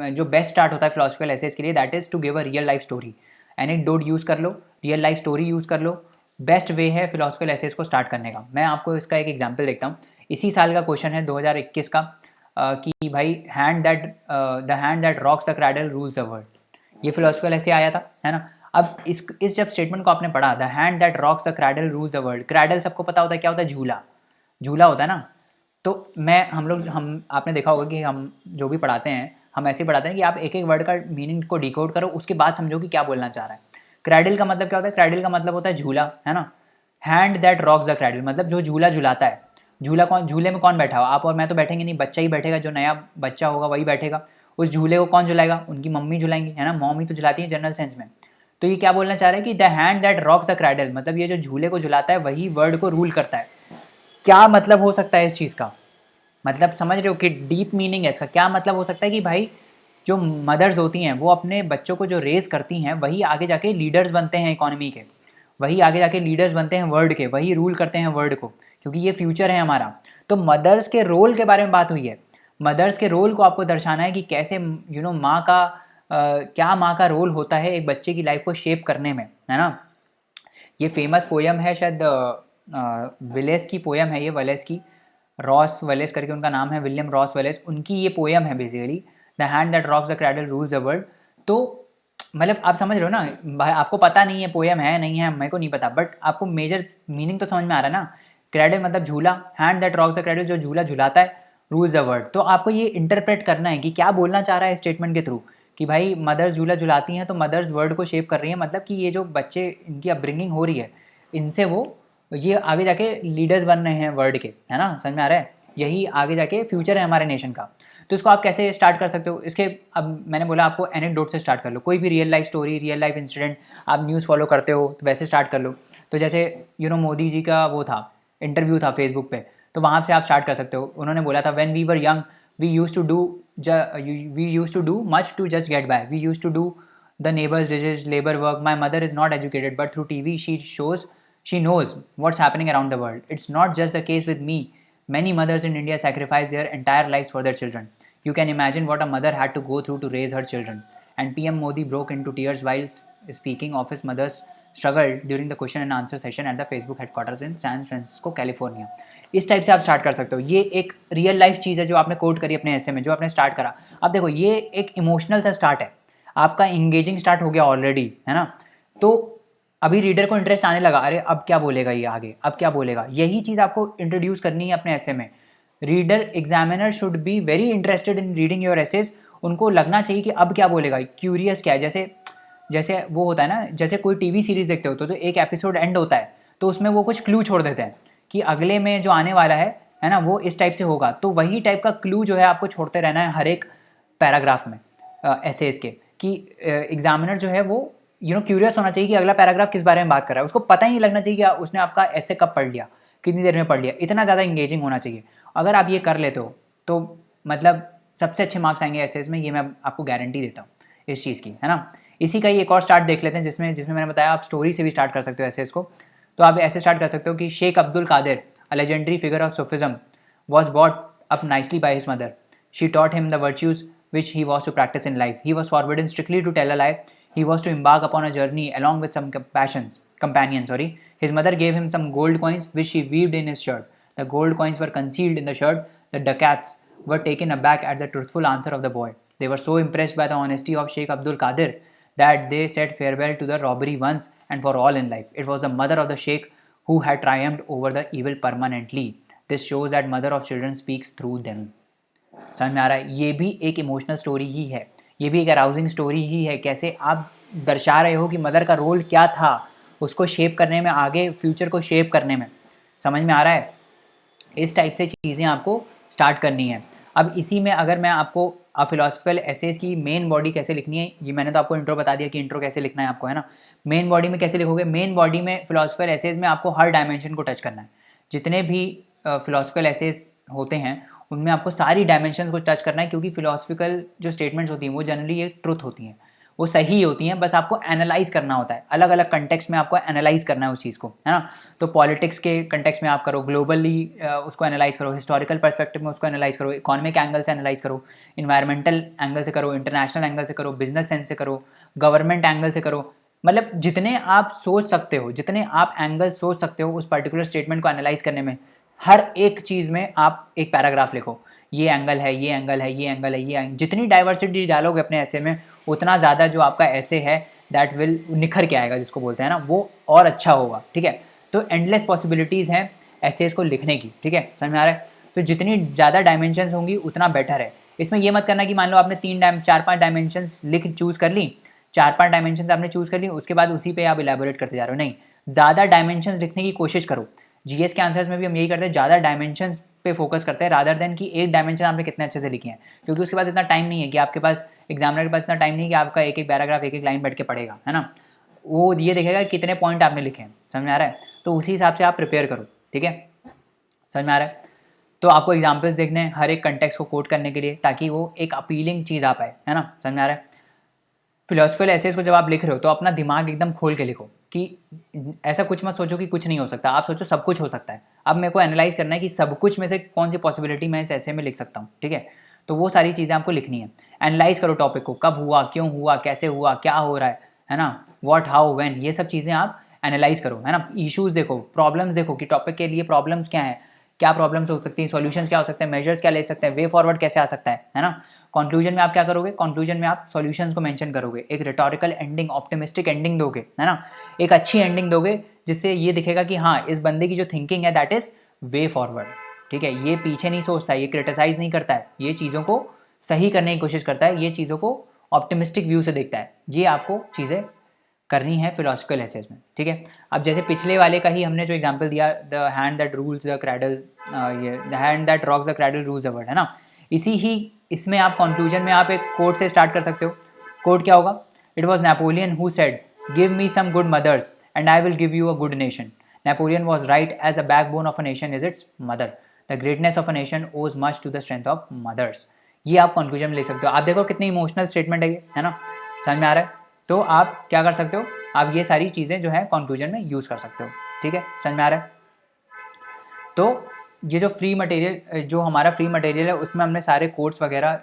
जो बेस्ट स्टार्ट होता है फिलोसफिकल एसेज के लिए, that is to give a real life story. Anecdote use कर लो, रियल लाइफ स्टोरी यूज़ कर लो। बेस्ट वे है फिलोसफिकल एसेज को स्टार्ट करने का। मैं आपको इसका एक एग्जांपल देखता हूँ। इसी साल का क्वेश्चन है 2021 का, कि भाई the hand that rocks the cradle rules the world. ये फिलोसफिकल ऐसे आया था, है ना। अब इस जब स्टेटमेंट को आपने पढ़ा, the hand that rocks the cradle rules the world, cradle सबको पता होता है क्या होता है, झूला, झूला होता है ना। तो हम आपने देखा होगा कि हम जो भी पढ़ाते हैं हम ऐसे ही पढ़ाते हैं कि आप एक एक वर्ड का मीनिंग को डिकोड करो, उसके बाद समझो कि क्या बोलना चाह रहा है। क्रैडल का मतलब क्या होता है, क्रैडल का मतलब होता है झूला, है ना। Hand that rocks the cradle मतलब जो झूला झुलाता है। झूले में कौन बैठा हो, आप और मैं तो बैठेंगे नहीं, बच्चा ही बैठेगा, जो नया बच्चा होगा वही बैठेगा। उस झूले को कौन झुलाएगा, उनकी मम्मी झुलाएंगी, है ना, मॉम ही तो झुलाती है जनरल सेंस में। तो ये क्या बोलना चाह रहा है कि the hand that rocks the cradle मतलब ये जो झूले को झुलाता है वही वर्ड को रूल करता है। क्या मतलब हो सकता है इस चीज़ का, मतलब समझ रहे हो कि डीप मीनिंग है इसका। क्या मतलब हो सकता है कि भाई जो मदर्स होती हैं वो अपने बच्चों को जो रेज करती हैं वही आगे जाके लीडर्स बनते हैं इकोनॉमी के, वही आगे जाके लीडर्स बनते हैं वर्ल्ड के, वही रूल करते हैं वर्ल्ड को, क्योंकि ये फ्यूचर है हमारा। तो मदर्स के रोल के बारे में बात हुई है, मदर्स के रोल को आपको दर्शाना है कि कैसे माँ का क्या माँ का रोल होता है एक बच्चे की लाइफ को शेप करने में, है ना। ये फेमस पोयम है शायद विलेस की पोयम है, ये वेलेस की, रॉस वेलेस करके उनका नाम है, विलियम रॉस वेलेस, उनकी ये पोयम है basically, the hand that rocks the cradle rules the world. तो मतलब आप समझ रहे हो ना भाई, आपको पता नहीं है पोयम है नहीं है, मेरे को नहीं पता, बट आपको मेजर मीनिंग तो समझ में आ रहा है ना। क्रैडल मतलब झूला, hand that rocks the cradle जो झूला झुलाता है, रूल्स द वर्ल्ड। तो आपको ये इंटरप्रेट करना है कि क्या बोलना चाह रहा है स्टेटमेंट के थ्रू, कि भाई मदर्स झूला झुलाती हैं तो मदर्स वर्ल्ड को शेप कर रही हैं, मतलब कि ये जो बच्चे इनकी अपब्रिंगिंग हो रही है इनसे वो ये आगे जाके लीडर्स बन रहे हैं वर्ल्ड के, है ना, समझ में आ रहा है, यही आगे जाके फ्यूचर है हमारे नेशन का। तो इसको आप कैसे स्टार्ट कर सकते हो इसके, अब मैंने बोला आपको एनेक्डोट से स्टार्ट कर लो, कोई भी real life story, real life incident, आप न्यूज़ फॉलो करते हो तो वैसे स्टार्ट कर लो। तो जैसे मोदी जी का वो था इंटरव्यू था फेसबुक पे, तो वहाँ से आप स्टार्ट कर सकते हो। उन्होंने बोला था when we were young we used to do much to just get by, we used to do the neighbor's dishes, labor work. My mother is not educated, but through TV she knows what's happening around the world. It's not just the case with me. Many mothers in India sacrifice their entire lives for their children. You can imagine what a mother had to go through to raise her children. And PM Modi broke into tears while speaking of his mother's struggle during the question and answer session at the Facebook headquarters in San Francisco, California. इस type से आप start कर सकते हो। ये एक real life चीज़ है जो आपने कोट करी अपने ऐसे में, जो आपने स्टार्ट करा। अब देखो ये एक इमोशनल सा स्टार्ट है, आपका इंगेजिंग स्टार्ट हो गया ऑलरेडी, है ना। तो अभी रीडर को इंटरेस्ट आने लगा, अरे अब क्या बोलेगा ये आगे, अब क्या बोलेगा, यही चीज़ आपको इंट्रोड्यूस करनी है अपने ऐसे में। Reader examiner should be very interested in reading your essays, उनको लगना चाहिए कि अब क्या बोलेगा, क्यूरियस क्या है। जैसे जैसे वो होता है ना, जैसे कोई टीवी सीरीज देखते हो तो एक एपिसोड एंड होता है तो उसमें वो कुछ क्लू छोड़ देते हैं कि अगले में जो आने वाला है ना, वो इस टाइप से होगा। तो वही टाइप का क्लू जो है आपको छोड़ते रहना है हर एक पैराग्राफ में एसेज के, कि एग्जामिनर जो है वो क्यूरियस होना चाहिए कि अगला पैराग्राफ किस बारे में बात कर रहा है। उसको पता ही नहीं लगना चाहिए कि उसने आपका ऐसे कब पढ़ लिया, कितनी देर में पढ़ लिया, इतना ज़्यादा इंगेजिंग होना चाहिए। अगर आप ये कर लेते हो तो मतलब सबसे अच्छे मार्क्स आएंगे एसेज में, ये मैं आपको गारंटी देता हूँ इस चीज़ की, है ना। इसी का ही एक और स्टार्ट देख लेते हैं जिसमें मैंने बताया आप स्टोरी से भी स्टार्ट कर सकते हो एसेज को। तो आप ऐसे स्टार्ट कर सकते हो कि Sheikh Abdul Qadir, a legendary figure of Sufism, was brought up nicely by his mother. She taught him the virtues which he was to practice in life. He was forbidden strictly to tell a lie. He was to embark upon a journey along with some companions. His mother gave him some gold coins which she weaved in his shirt. The gold coins were concealed in the shirt. The ducats were taken aback at the truthful answer of the boy. They were so impressed by the honesty of Sheikh Abdul Qadir that they said farewell to the robbery once and for all in life. It was the mother of the Sheikh who had triumphed over the evil permanently. This shows that mother of children speaks through them. समझ में आ रहा है, ये भी एक emotional story ही है, ये भी एक अराउजिंग स्टोरी ही है। कैसे आप दर्शा रहे हो कि मदर का रोल क्या था उसको शेप करने में, आगे फ्यूचर को शेप करने में। समझ में आ रहा है, इस टाइप से चीज़ें आपको स्टार्ट करनी है। अब इसी में अगर मैं आपको फिलोसफिकल एसेज की मेन बॉडी कैसे लिखनी है, ये मैंने तो आपको इंट्रो बता दिया कि इंट्रो कैसे लिखना है आपको, है ना। मेन बॉडी में कैसे लिखोगे, मेन बॉडी में फिलोसफिकल एसेज में आपको हर डायमेंशन को टच करना है। जितने भी फिलोसफिकल एसेज होते हैं उनमें आपको सारी डायमेंशंस को टच करना है, क्योंकि फिलोसफिकल जो स्टेटमेंट्स होती हैं वो जनरली एक ट्रुथ होती हैं, वो सही होती हैं, बस आपको एनालाइज करना होता है, अलग अलग कंटेक्स्ट में आपको एनालाइज करना है उस चीज़ को, है ना। तो पॉलिटिक्स के कंटेक्स्ट में आप करो, ग्लोबली उसको एनालाइज करो, हिस्टोरिकल पर्सपेक्टिव में उसको एनालाइज करो, इकोनॉमिक एंगल से एनालाइज करो, इन्वायरमेंटल एंगल से करो, इंटरनेशनल एंगल से करो, बिजनेस सेंस से करो, गवर्नमेंट एंगल से करो। मतलब जितने आप सोच सकते हो, जितने आप एंगल सोच सकते हो उस पर्टिकुलर स्टेटमेंट को एनालाइज करने में, हर एक चीज़ में आप एक पैराग्राफ लिखो, ये एंगल है, ये एंगल है, ये एंगल है, ये एंगल। जितनी डाइवर्सिटी डालोगे अपने ऐसे में उतना ज़्यादा जो आपका ऐसे है दैट विल निखर के आएगा, जिसको बोलते हैं ना, वो और अच्छा होगा, ठीक है। तो एंडलेस पॉसिबिलिटीज़ हैं एसेज को लिखने की, ठीक है, समझ में आ रहा है। तो जितनी ज़्यादा डायमेंशंस होंगी उतना बेटर है। इसमें ये मत करना कि मान लो आपने 4-5 डायमेंशंस लिख चूज़ कर ली, 4-5 डायमेंशंस आपने चूज़ कर ली, उसके बाद उसी पे आप इलेबोरेट करते जा रहे हो, नहीं, ज़्यादा डायमेंशंस लिखने की कोशिश करो। जीएस के आंसर्स में भी हम यही करते हैं, ज़्यादा डायमेंशंस पे फोकस करते हैं रादर देन कि एक डायमेंशन आपने कितने अच्छे से लिखे हैं, क्योंकि उसके पास इतना टाइम नहीं है कि आपके पास, एग्जामिनर के पास इतना टाइम नहीं है कि आपका एक एक पैराग्राफ, एक एक लाइन बैठ के पढ़ेगा, है ना। वो ये देखेगा कितने पॉइंट आपने लिखे हैं, समझ में आ रहा है। तो उसी हिसाब से आप प्रिपेयर करो, ठीक है, समझ में आ रहा है। तो आपको एग्जाम्पल्स देखने हैं हर एक कंटेक्स्ट को कोट करने के लिए, ताकि वो एक अपीलिंग चीज़ आ पाए, है ना, समझ में आ रहा है। फिलोसफिकल एसेज को जब आप लिख रहे हो तो अपना दिमाग एकदम खोल के लिखो, कि ऐसा कुछ मत सोचो कि कुछ नहीं हो सकता, आप सोचो सब कुछ हो सकता है। अब मेरे को एनालाइज करना है कि सब कुछ में से कौन सी पॉसिबिलिटी मैं इस ऐसे में लिख सकता हूँ, ठीक है। तो वो सारी चीज़ें आपको लिखनी है। एनालाइज करो टॉपिक को, कब हुआ, क्यों हुआ, कैसे हुआ, क्या हो रहा है ना, व्हाट, हाउ, व्हेन, ये सब चीज़ें आप एनालाइज करो, है ना। इश्यूज़ देखो, प्रॉब्लम्स देखो कि टॉपिक के लिए प्रॉब्लम्स क्या है, क्या प्रॉब्लम्स हो सकती हैं, सॉल्यूशंस क्या हो सकते हैं, मेजर्स क्या ले सकते हैं, वे फॉरवर्ड कैसे आ सकता है ना। कंक्लूजन में आप क्या करोगे, कंक्लूजन में आप सॉल्यूशंस को मेंशन करोगे, एक रिटोरिकल एंडिंग, ऑप्टिमिस्टिक एंडिंग दोगे, है ना, एक अच्छी एंडिंग दोगे, जिससे ये दिखेगा कि हाँ, इस बंदे की जो थिंकिंग है दैट इज वे फॉरवर्ड, ठीक है। ये पीछे नहीं सोचता है, ये क्रिटिसाइज नहीं करता है, ये चीज़ों को सही करने की कोशिश करता है, ये चीज़ों को ऑप्टिमिस्टिक व्यू से देखता है। ये आपको चीज़ें करनी है फिलोसफिकल एसेज में, ठीक है। अब जैसे पिछले वाले का ही हमने जो एग्जांपल दिया, the hand that rules the cradle, ये the hand that rocks the cradle rules the world, है ना। इसी ही इसमें आप कंक्लूजन में आप एक कोट से स्टार्ट कर सकते हो। कोट क्या होगा, it was Napoleon who said give me some good mothers and I will give you a good nation. Napoleon was right as a backbone of a nation is its mother. The greatness of a nation owes much to the strength of mothers. ये आप conclusion में ले सकते हो। आप देखो कितनी emotional statement है ये, है ना, समझ में आ रहा है। तो आप क्या कर सकते हो, आप ये सारी चीज़ें जो है कंक्लूजन में यूज़ कर सकते हो, ठीक है, समझ में आ रहा है। तो ये जो फ्री मटेरियल, जो हमारा फ्री मटेरियल है, उसमें हमने सारे कोड्स वगैरह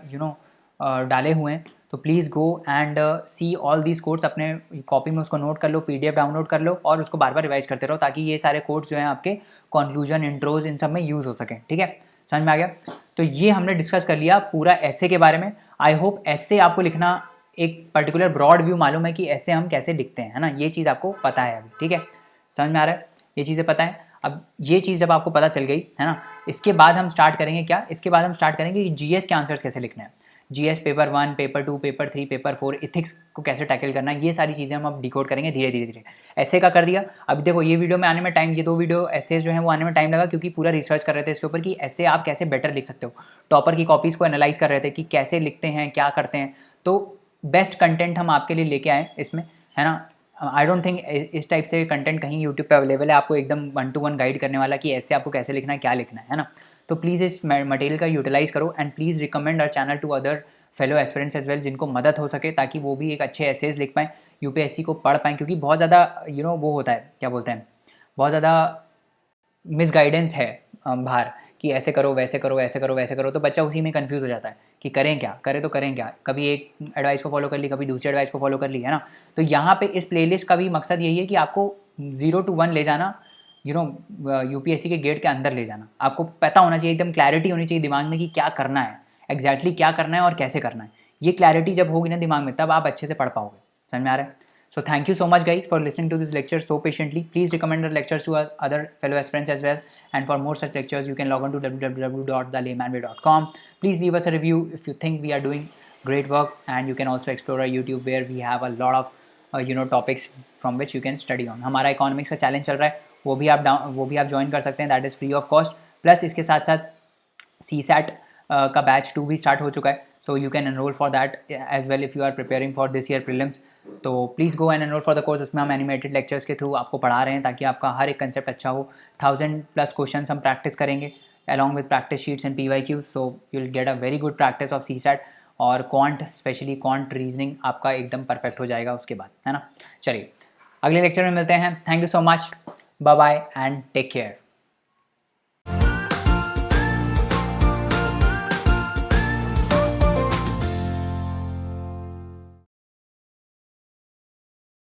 डाले हुए हैं। तो please go and see all these codes, अपने कॉपी में उसको नोट कर लो, पीडीएफ डाउनलोड कर लो और उसको बार बार रिवाइज करते रहो, ताकि ये सारे कोड्स जो हैं आपके कंक्लूजन, इंट्रोज, इन सब में यूज़ हो सकें, ठीक है, समझ में आ गया। तो ये हमने डिस्कस कर लिया पूरा ऐसे के बारे में। आई होप ऐसे आपको लिखना एक पर्टिकुलर ब्रॉड व्यू मालूम है कि ऐसे हम कैसे लिखते हैं, है ना, ये चीज़ आपको पता है अभी, ठीक है, समझ में आ रहा है, ये चीज़ें पता है। अब ये चीज़ जब आपको पता चल गई, है ना, इसके बाद हम स्टार्ट करेंगे क्या, इसके बाद हम स्टार्ट करेंगे कि जीएस के आंसर्स कैसे लिखने हैं, GS paper 1, paper 2, paper 3, paper 4, ethics को कैसे टैकल करना है, ये सारी चीज़ें हम अब डिकोड करेंगे धीरे धीरे धीरे। ऐसे का कर दिया। अभी देखो ये वीडियो में आने में टाइम, ये 2 वीडियो ऐसे जो है वो आने में टाइम लगा, क्योंकि पूरा रिसर्च कर रहे थे इसके ऊपर कि ऐसे आप कैसे बेटर लिख सकते हो। टॉपर की कॉपीज़ को एनालाइज कर रहे थे कि कैसे लिखते हैं, क्या करते हैं। तो बेस्ट कंटेंट हम आपके लिए लेके आए इसमें, है ना। आई डोंट थिंक इस टाइप से कंटेंट कहीं यूट्यूब पे अवेलेबल है आपको एकदम 1 to 1 गाइड करने वाला कि ऐसे आपको कैसे लिखना है, क्या लिखना है ना। तो प्लीज़ इस मटेरियल का यूटिलाइज़ करो and please recommend our channel to other fellow aspirants as well, जिनको मदद हो सके, ताकि वो भी एक अच्छे एसेज लिख पाएँ, यूपीएससी को पढ़ पाएँ, क्योंकि बहुत ज़्यादा वो होता है, क्या बोलते हैं, बहुत ज़्यादा मिसगाइडेंस है बाहर, कि ऐसे करो, वैसे करो, ऐसे करो, वैसे करो। तो बच्चा उसी में कंफ्यूज हो जाता है कि करें क्या, करें तो करें क्या, कभी एक एडवाइस को फॉलो कर ली, कभी दूसरी एडवाइस को फॉलो कर ली, है ना। तो यहाँ पे इस प्लेलिस्ट का भी मकसद यही है कि आपको 0 to 1 ले जाना, यूपीएससी के गेट के अंदर ले जाना। आपको पता होना चाहिए, एकदम क्लैरिटी होनी चाहिए दिमाग में कि क्या करना है, एग्जैक्टली क्या करना है और कैसे करना है। ये क्लैरिटी जब होगी ना दिमाग में, तब आप अच्छे से पढ़ पाओगे, समझ में आ रहा है। So thank you so much guys for listening to this lecture so patiently. Please recommend the lectures to other fellow aspirants as well. And for more such lectures, you can log on to www.thelaymanway.com. Please leave us a review if you think we are doing great work. And you can also explore our YouTube where we have a lot of topics from which you can study on. हमारा economics का challenge चल रहा है, वो भी आप join कर सकते हैं. That is free of cost. Plus इसके साथ साथ CSAT का बैच 2 भी स्टार्ट हो चुका है. So you can enroll for that as well if you are preparing for this year prelims. तो please go and enrol for the course. उसमें हम एनिमेटेड लेक्चर्स के थ्रू आपको पढ़ा रहे हैं, ताकि आपका हर एक कंसेप्ट अच्छा हो। 1000+ क्वेश्चन हम प्रैक्टिस करेंगे along with practice sheets and PYQ, so you will get a very good practice of CSAT। और क्वांट, स्पेशली क्वांट रीजनिंग आपका एकदम परफेक्ट हो जाएगा उसके बाद, है ना। चलिए अगले लेक्चर में मिलते हैं। Thank you so much, bye bye and take care.